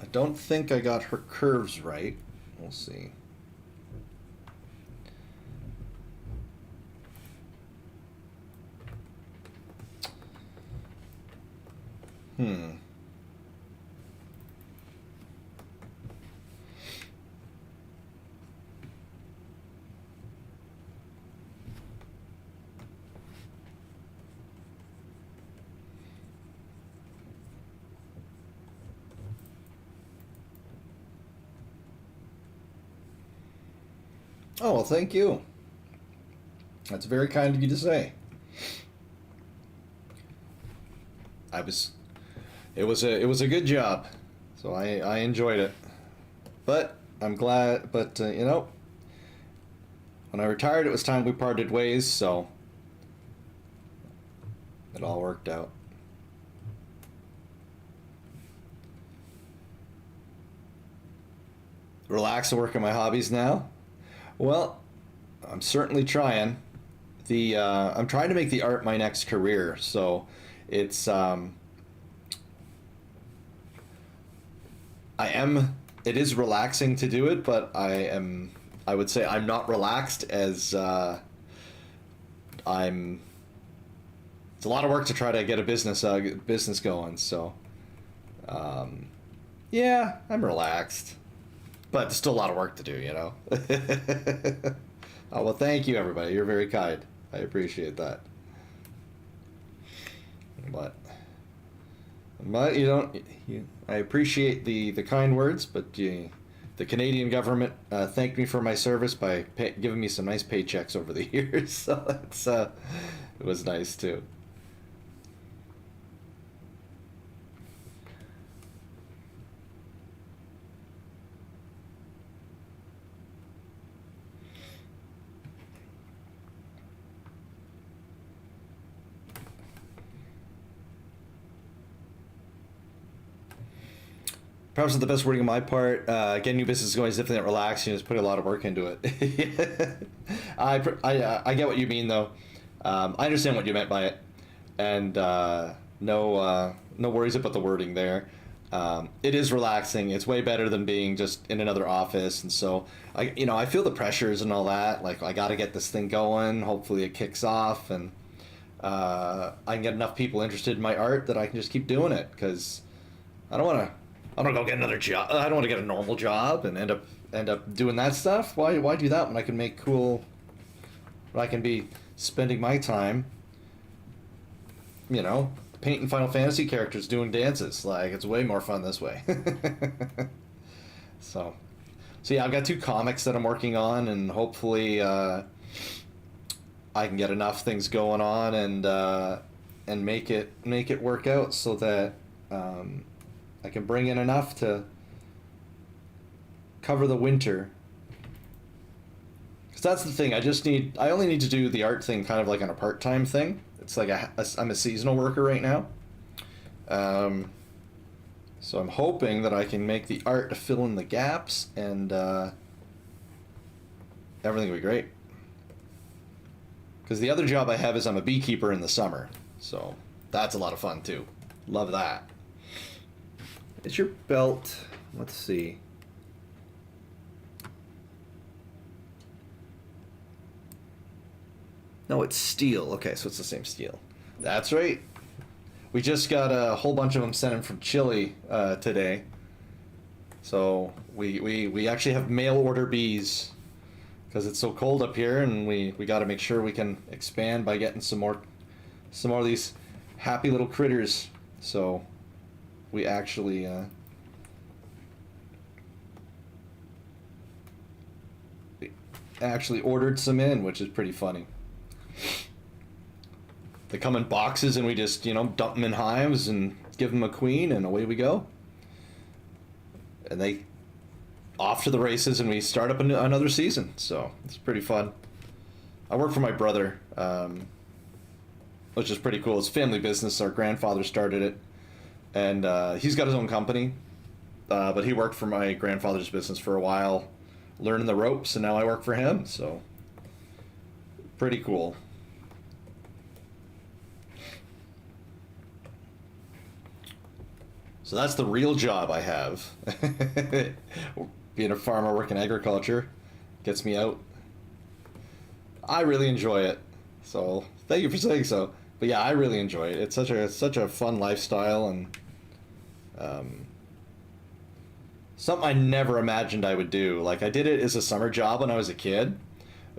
I don't think I got her curves right. We'll see. Oh, well, thank you. That's very kind of you to say. I was it was a good job. So I enjoyed it. But I'm glad but when I retired it was time we parted ways, so it all worked out. Relax and work on my hobbies now. Well, I'm certainly trying. The I'm trying to make the art my next career, so it's I am it is relaxing to do it, but I would say I'm not relaxed as I'm it's a lot of work to try to get a business going, so yeah, I'm relaxed. But there's still a lot of work to do, you know? Oh, well, thank you, everybody. You're very kind. I appreciate that. But, but you don't. I appreciate the kind words, but the Canadian government thanked me for my service by giving me some nice paychecks over the years. So it was nice too. Perhaps not the best wording on my part. Getting new business going is definitely not relaxing. You just put a lot of work into it. I get what you mean, though. I understand what you meant by it, and no worries about the wording there. It is relaxing. It's way better than being just in another office, and so I feel the pressures and all that. Like I got to get this thing going. Hopefully, it kicks off, and I can get enough people interested in my art that I can just keep doing it because I don't want to. I don't go get another job. I don't want to get a normal job and end up doing that stuff. Why do that when I can make cool? When I can be spending my time, painting Final Fantasy characters, doing dances. Like it's way more fun this way. so, so yeah, I've got two comics that I'm working on, and hopefully I can get enough things going on and make it work out so that. I can bring in enough to cover the winter. Because that's the thing. I only need to do the art thing kind of like on a part-time thing. It's like I'm a seasonal worker right now. So I'm hoping that I can make the art to fill in the gaps and everything will be great. Because the other job I have is I'm a beekeeper in the summer. So that's a lot of fun too. Love that. Is your belt, let's see. No, it's steel. Okay, so it's the same steel. That's right. We just got a whole bunch of them sent in from Chile today. So we actually have mail order bees because it's so cold up here, and we got to make sure we can expand by getting some more of these happy little critters. So we actually ordered some in, which is pretty funny. They come in boxes, and we just dump them in hives and give them a queen, and away we go. And they off to the races, and we start up another season. So it's pretty fun. I work for my brother, which is pretty cool. It's family business. Our grandfather started it. And he's got his own company, but he worked for my grandfather's business for a while, learning the ropes, and now I work for him, so pretty cool. So that's the real job I have. Being a farmer, working agriculture, gets me out. I really enjoy it, so thank you for saying so. But yeah, I really enjoy it. It's such a fun lifestyle, and something I never imagined I would do. Like I did it as a summer job when I was a kid,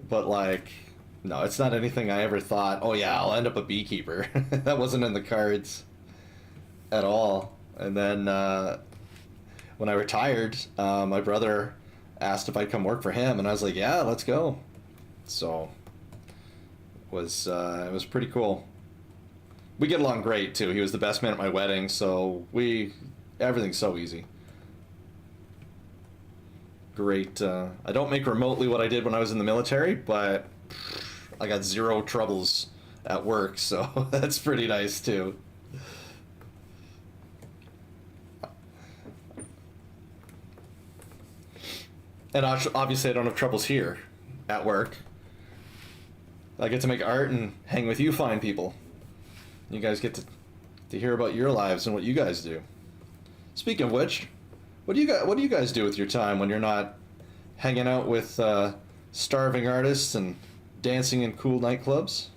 but like no, it's not anything I ever thought, oh yeah, I'll end up a beekeeper. That wasn't in the cards at all. And then when I retired, my brother asked if I'd come work for him, and I was like, yeah, let's go. So it was pretty cool. We get along great too. He was the best man at my wedding, so everything's so easy. Great. I don't make remotely what I did when I was in the military, but I got zero troubles at work, so that's pretty nice too. And obviously I don't have troubles here at work. I get to make art and hang with you fine people. You guys get to hear about your lives and what you guys do. Speaking of which, what do you guys do with your time when you're not hanging out with starving artists and dancing in cool nightclubs?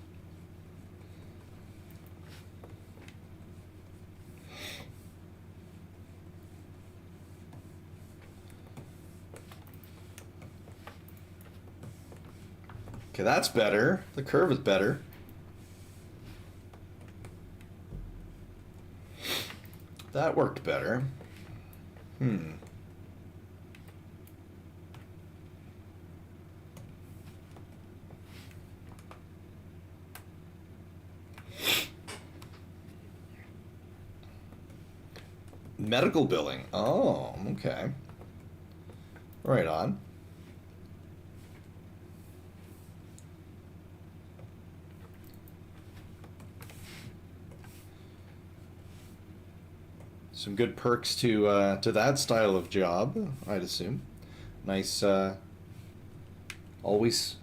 Okay, that's better. The curve is better. That worked better. Medical billing. Oh, okay. Right on. Some good perks to that style of job, I'd assume. Nice. Always,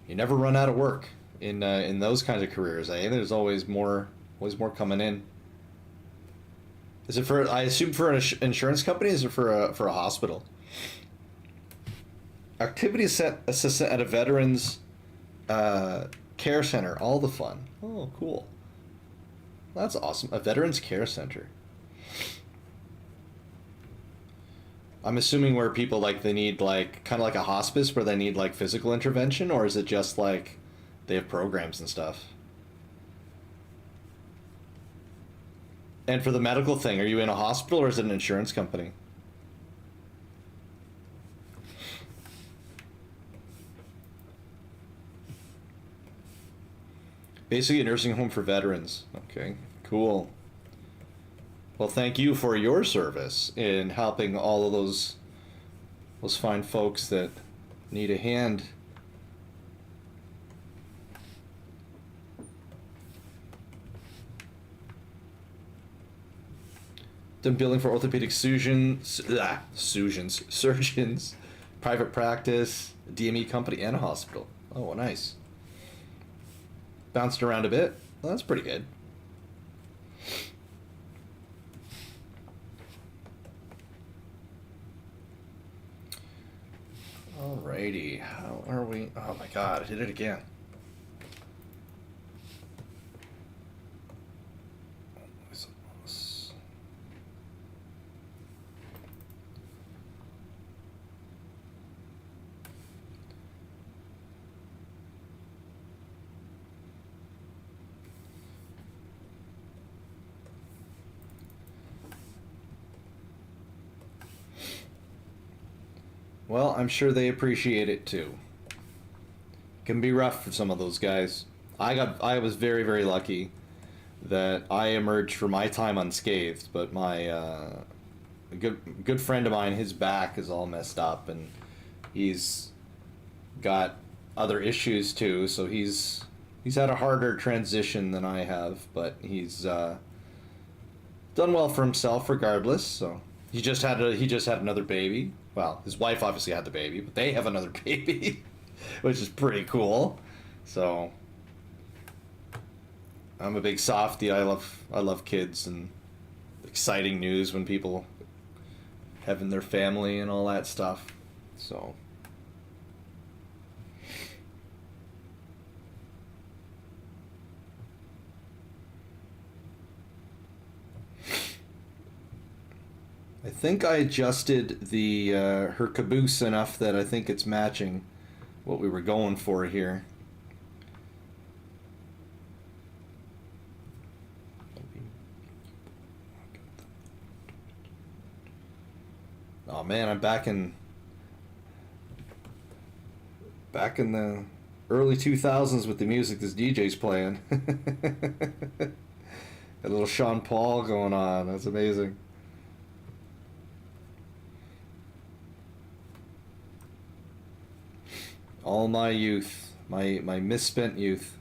you never run out of work in those kinds of careers, eh? There's always more coming in. Is it for? I assume for an insurance company. Is it for a hospital? Activity assistant at a veterans care center. All the fun. Oh, cool. That's awesome. A veterans care center. I'm assuming where people like they need like kind of like a hospice where they need like physical intervention, or is it just like they have programs and stuff? And for the medical thing, are you in a hospital or is it an insurance company? Basically a nursing home for veterans. Okay, cool. Well, thank you for your service in helping all of those fine folks that need a hand. Done billing for orthopedic surgeons, private practice, DME company, and a hospital. Oh, nice. Bounced around a bit. Well, that's pretty good. Alrighty, how are we? Oh my god, I did it again. Well, I'm sure they appreciate it too. Can be rough for some of those guys. I was very, very lucky that I emerged from my time unscathed, but my a good friend of mine, his back is all messed up and he's got other issues too, so he's had a harder transition than I have, but he's done well for himself regardless. So he just had another baby. Well, his wife obviously had the baby, but they have another baby, which is pretty cool. So I'm a big softie. I love kids and exciting news when people having their family and all that stuff. So I think I adjusted the her caboose enough that I think it's matching what we were going for here. Oh man, I'm back in Back in the early 2000s with the music this DJ's playing. A little Sean Paul going on. That's amazing. All my youth. My misspent youth.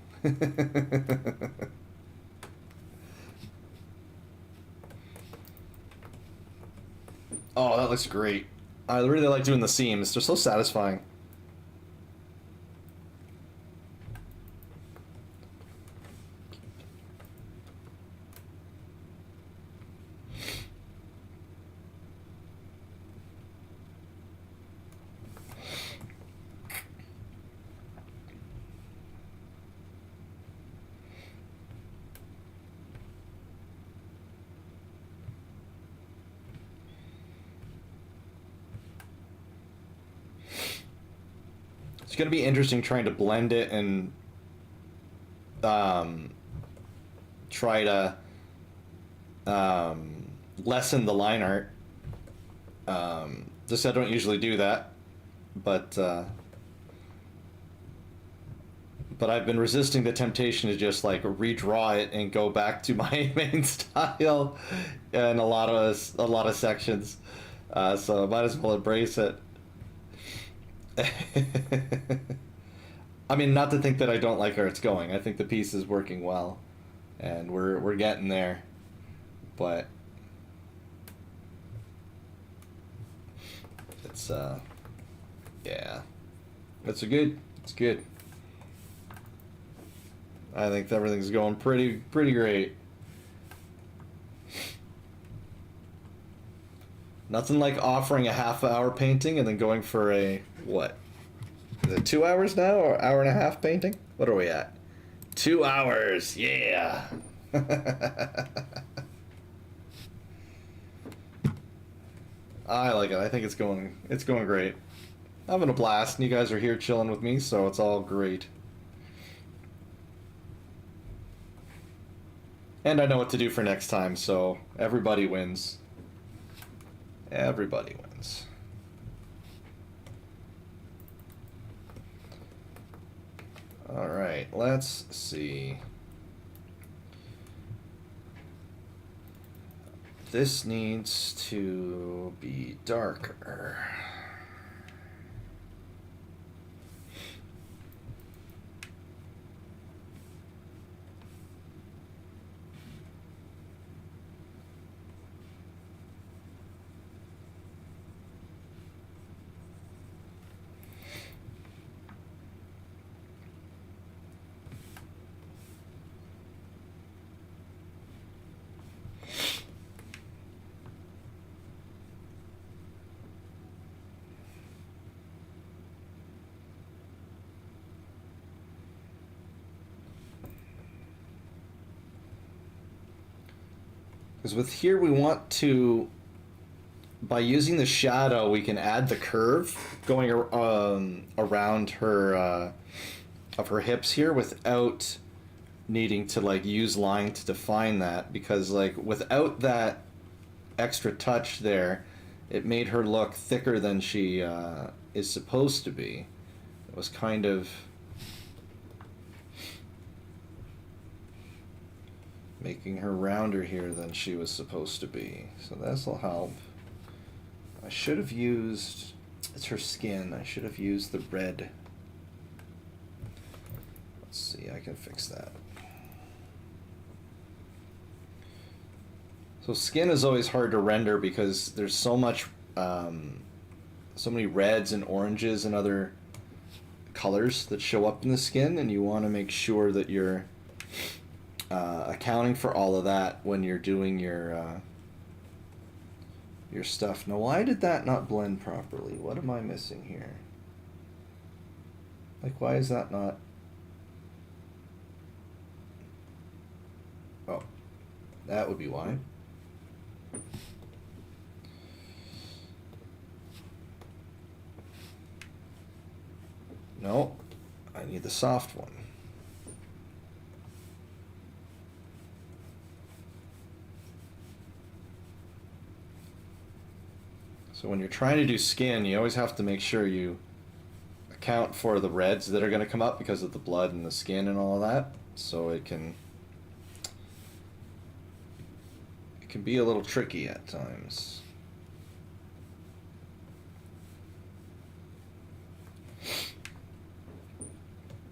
Oh, that looks great. I really like doing the seams. They're so satisfying. It's going to be interesting trying to blend it and try to lessen the line art. Just I don't usually do that, but I've been resisting the temptation to just like redraw it and go back to my main style in a lot of sections. So I might as well embrace it. I mean, not to think that I don't like where it's going. I think the piece is working well, and we're getting there. But it's yeah, it's good. It's good. I think everything's going pretty great. Nothing like offering a half-hour painting and then going for a, what? Is it 2 hours now or hour and a half painting? What are we at? 2 hours, yeah. I like it. I think it's going great. I'm having a blast, and you guys are here chilling with me, so it's all great. And I know what to do for next time, so everybody wins. Everybody wins. All right, let's see. This needs to be darker. Because with here we want to, by using the shadow, we can add the curve going around her of her hips here without needing to like use line to define that, because like without that extra touch there, it made her look thicker than she is supposed to be. It was kind of making her rounder here than she was supposed to be. So this'll help. I should have used, it's her skin, I should have used the red. Let's see, I can fix that. So skin is always hard to render because there's so much, so many reds and oranges and other colors that show up in the skin, and you want to make sure that you're accounting for all of that when you're doing your stuff. Now, why did that not blend properly? What am I missing here? Like, why is that not... Oh, that would be why. No, I need the soft one. So when you're trying to do skin, you always have to make sure you account for the reds that are going to come up because of the blood and the skin and all of that. So it can be a little tricky at times.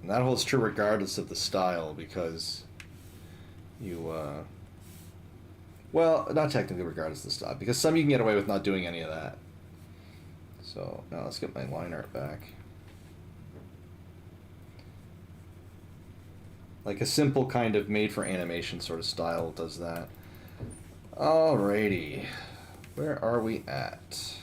And that holds true regardless of the style, because you, well, not technically regardless of the style, because some you can get away with not doing any of that. So now let's get my line art back. Like a simple kind of made for animation sort of style does that. Alrighty, where are we at?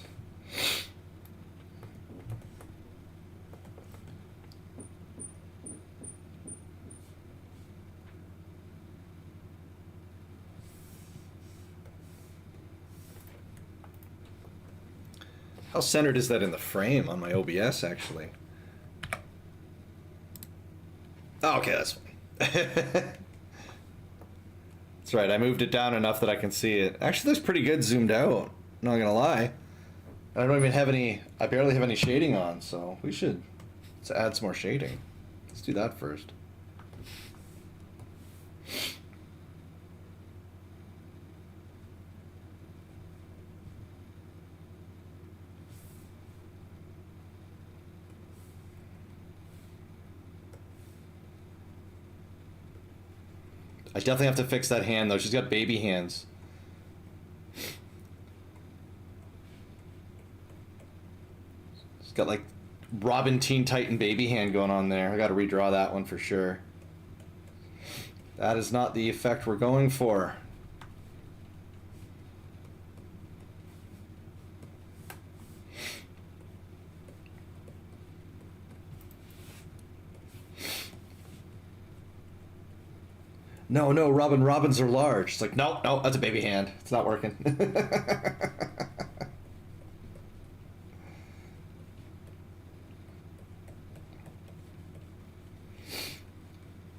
How centered is that in the frame on my OBS, actually? Oh, okay, that's fine. That's right, I moved it down enough that I can see it. Actually, that's pretty good zoomed out, not gonna lie. I don't even have any, I barely have any shading on, so let's add some more shading. Let's do that first. I definitely have to fix that hand, though. She's got baby hands. She's got, like, Robin Teen Titan baby hand going on there. I gotta redraw that one for sure. That is not the effect we're going for. No, Robins are large. It's like, no, that's a baby hand. It's not working.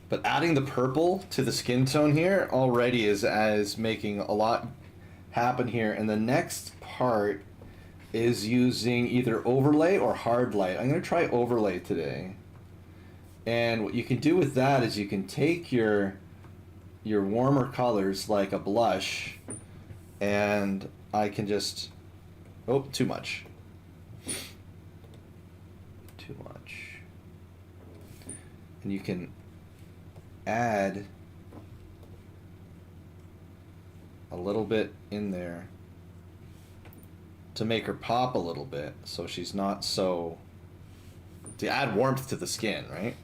But adding the purple to the skin tone here already is making a lot happen here. And the next part is using either overlay or hard light. I'm going to try overlay today. And what you can do with that is you can take your warmer colors like a blush, and I can just, oh, too much. And you can add a little bit in there to make her pop a little bit, so she's not so, to add warmth to the skin, right?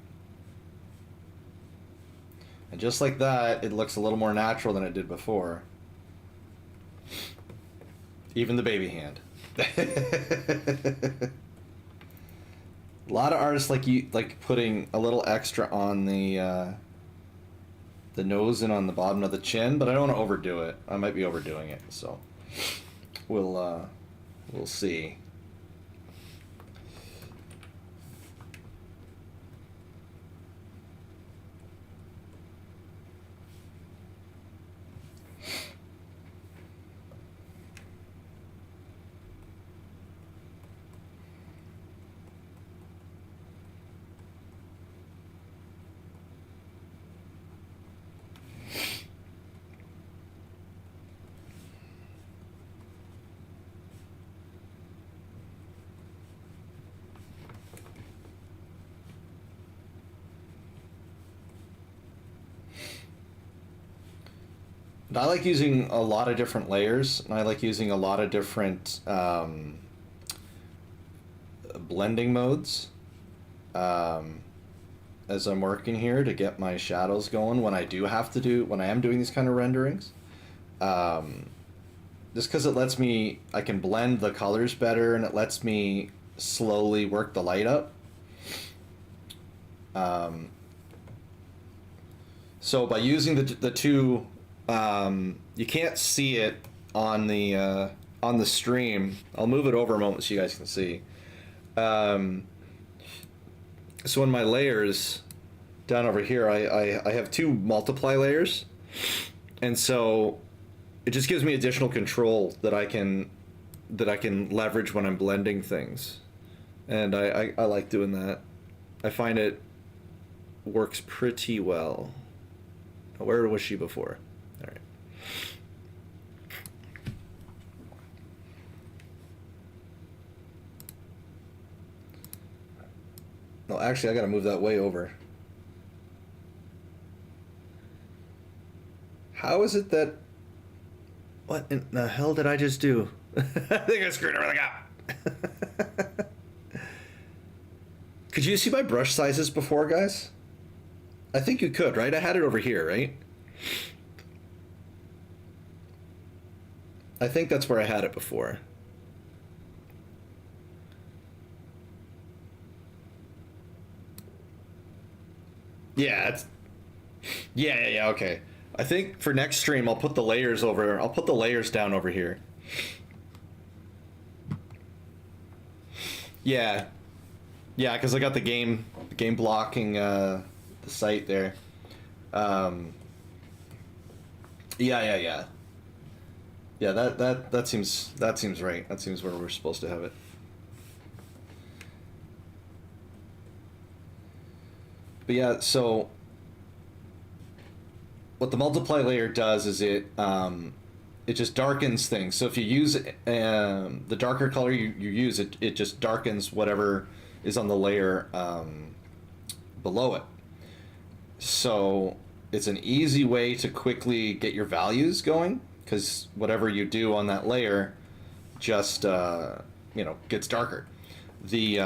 And just like that, it looks a little more natural than it did before. Even the baby hand. A lot of artists like putting a little extra on the nose and on the bottom of the chin, but I don't want to overdo it. I might be overdoing it, so we'll see. I like using a lot of different layers, and I like using a lot of different blending modes as I'm working here to get my shadows going when I am doing these kind of renderings. Just because it lets me, I can blend the colors better, and it lets me slowly work the light up. So by using the two, you can't see it on the stream. I'll move it over a moment so you guys can see. So in my layers down over here, I have two multiply layers, and so it just gives me additional control that I can leverage when I'm blending things. And I like doing that. I find it works pretty well. Where was she before? All right. No, actually, I gotta move that way over. How is it that... What in the hell did I just do? I think I screwed everything up. Could you see my brush sizes before, guys? I think you could, right? I had it over here, right? I think that's where I had it before. Yeah, it's... Yeah, okay. I think for next stream, I'll put the layers over... I'll put the layers down over here. Yeah. Yeah, because I got the game blocking the site there. Yeah. Yeah, that seems right. That seems where we're supposed to have it. But yeah, so what the multiply layer does is it just darkens things. So if you use the darker color you use, it just darkens whatever is on the layer below it. So it's an easy way to quickly get your values going, because whatever you do on that layer just gets darker. The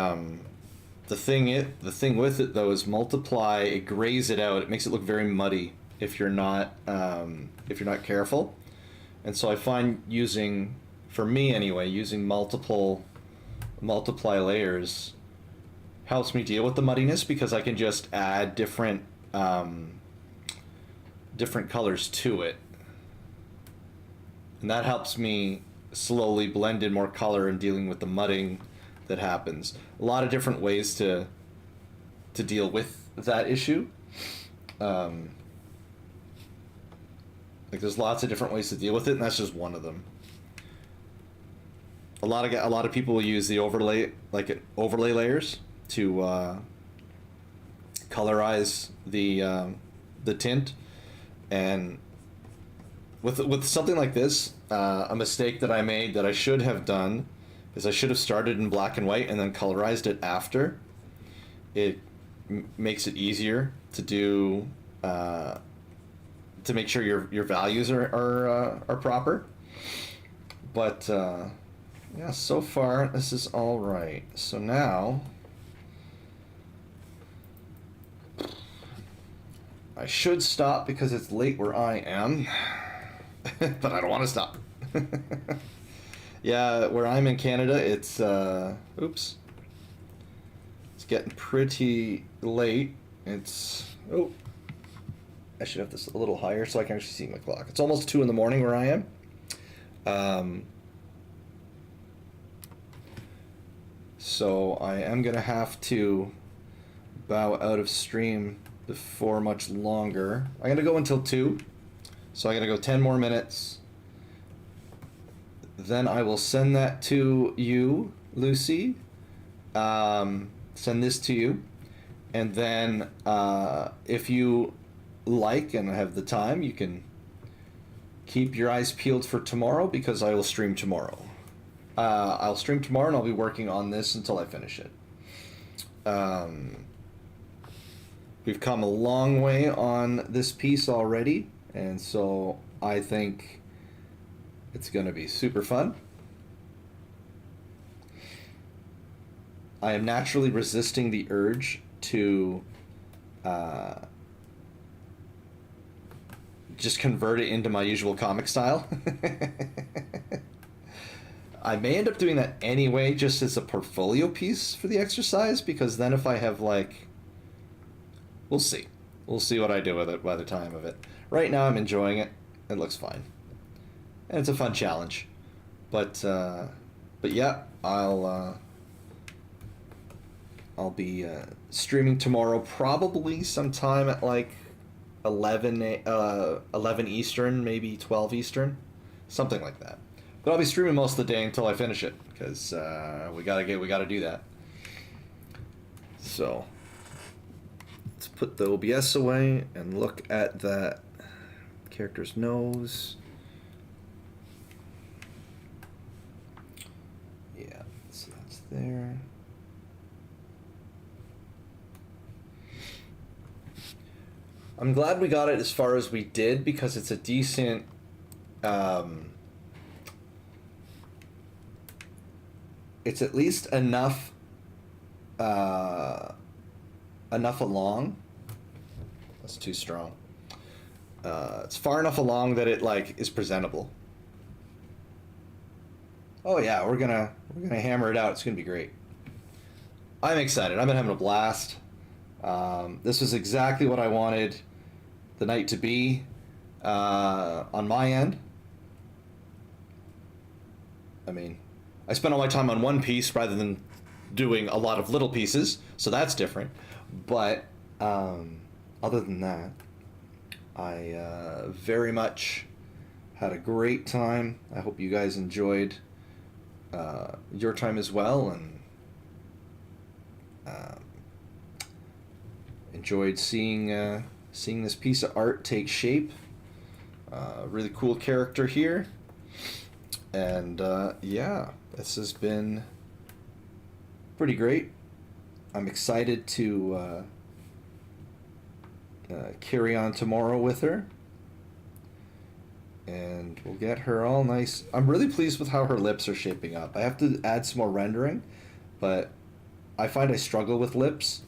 thing with it though is multiply. It grays it out. It makes it look very muddy if you're not careful. And so I find for me anyway, using multiply layers helps me deal with the muddiness, because I can just add different colors to it, and that helps me slowly blend in more color and dealing with the mudding that happens. A lot of different ways to deal with that issue. Like there's lots of different ways to deal with it, and that's just one of them. A lot of people will use the overlay layers to colorize the tint, and with something like this, a mistake that I made that I should have done is I should have started in black and white and then colorized it after. It makes it easier to do to make sure your values are proper. But yeah, so far this is all right. So now I should stop because it's late where I am, but I don't want to stop. Yeah, where I'm in Canada, it's oops, it's getting pretty late. I should have this a little higher so I can actually see my clock. It's almost 2 in the morning where I am. So I am gonna have to bow out of stream before much longer. I'm gonna go until 2, so I'm gonna go 10 more minutes. Then I will send that to you, Lucy. Send this to you, and then if you like and have the time, you can keep your eyes peeled for tomorrow, because I will stream tomorrow. I'll stream tomorrow and I'll be working on this until I finish it. We've come a long way on this piece already, and so I think it's going to be super fun. I am naturally resisting the urge to just convert it into my usual comic style. I may end up doing that anyway, just as a portfolio piece for the exercise, because then if I have we'll see. We'll see what I do with it by the time of it. Right now I'm enjoying it. It looks fine. And it's a fun challenge. But yeah, I'll be streaming tomorrow, probably sometime at 11 Eastern, maybe 12 Eastern, something like that. But I'll be streaming most of the day until I finish it, because we gotta do that. So let's put the OBS away and look at that character's nose. Yeah, so that's there. I'm glad we got it as far as we did because it's a decent it's at least enough along. That's too strong. It's far enough along that it like is presentable. Oh yeah, we're gonna hammer it out. It's gonna be great. I'm excited. I've been having a blast. This was exactly what I wanted the night to be on my end. I mean, I spent all my time on one piece rather than doing a lot of little pieces, so that's different. But other than that, I very much had a great time. I hope you guys enjoyed your time as well, and enjoyed seeing this piece of art take shape. Really cool character here, and yeah, this has been pretty great. I'm excited to carry on tomorrow with her, and we'll get her all nice. I'm really pleased with how her lips are shaping up. I have to add some more rendering, but I find I struggle with lips,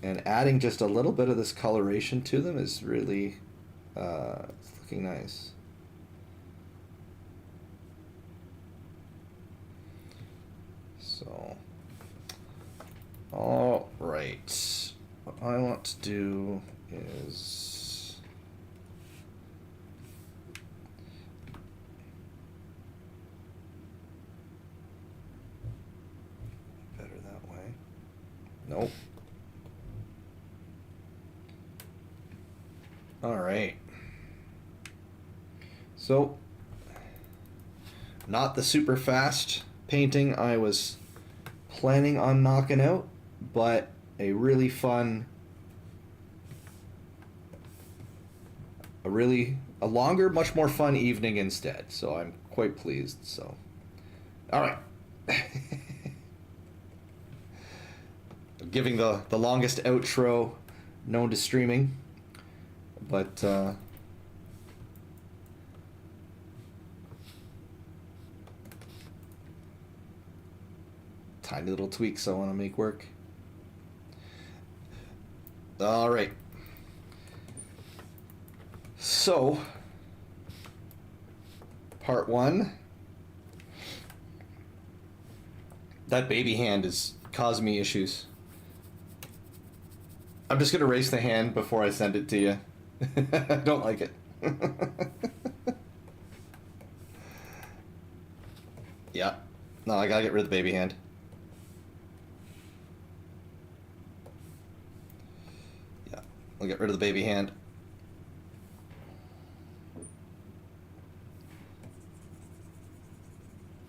and adding just a little bit of this coloration to them is really it's looking nice. So, all right, what I want to do is better that way. Nope. All right. So, not the super fast painting I was planning on knocking out, but a really fun, a longer, much more fun evening instead. So I'm quite pleased. So, all right. Giving the longest outro known to streaming, but tiny little tweaks I want to make work. All right. So, part one. That baby hand is causing me issues. I'm just gonna erase the hand before I send it to you. I don't like it. Yeah. No, I gotta get rid of the baby hand. Yeah, I'll get rid of the baby hand.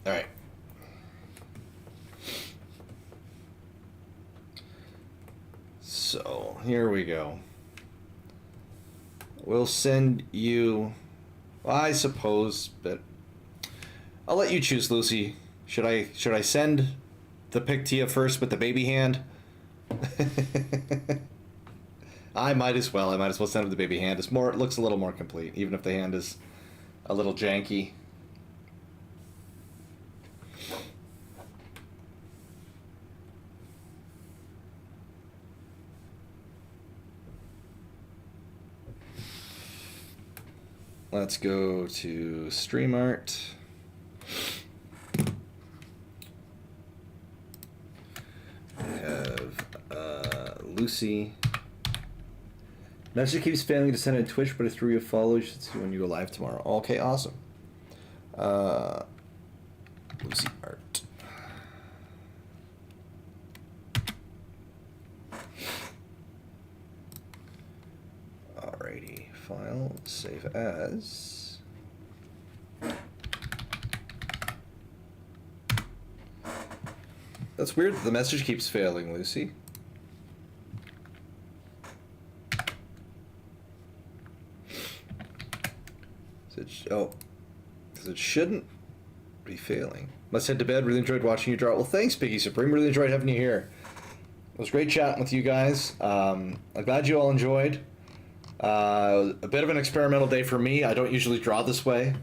All right. So, here we go. We'll send you, I suppose, but I'll let you choose, Lucy. Should I send the pic to you first with the baby hand? I might as well. Send him the baby hand. It looks a little more complete, even if the hand is a little janky. Let's go to StreamArt. I have Lucy. Message keeps failing to send on Twitch, but it's through your follow. You should see when you go live tomorrow. Okay, awesome. Lucy Art. Alrighty, file, save as. That's weird. The message keeps failing, Lucy. Because it shouldn't be failing. Let's head to bed. Really enjoyed watching you draw. Well, thanks, Biggie Supreme. Really enjoyed having you here. It was great chatting with you guys. I'm glad you all enjoyed. A bit of an experimental day for me. I don't usually draw this way.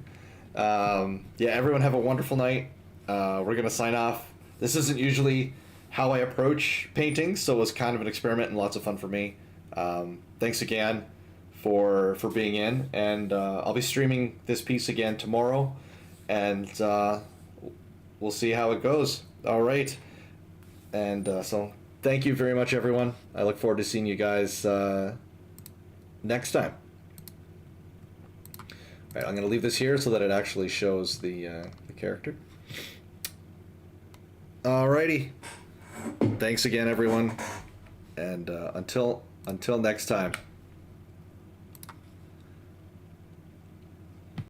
Yeah, everyone have a wonderful night. We're going to sign off. This isn't usually how I approach painting, so it was kind of an experiment and lots of fun for me. Thanks again for being in, and I'll be streaming this piece again tomorrow, and we'll see how it goes. All right. And so thank you very much, everyone. I look forward to seeing you guys next time. All right, I'm going to leave this here so that it actually shows the character. Alrighty. Thanks again, everyone. And until next time.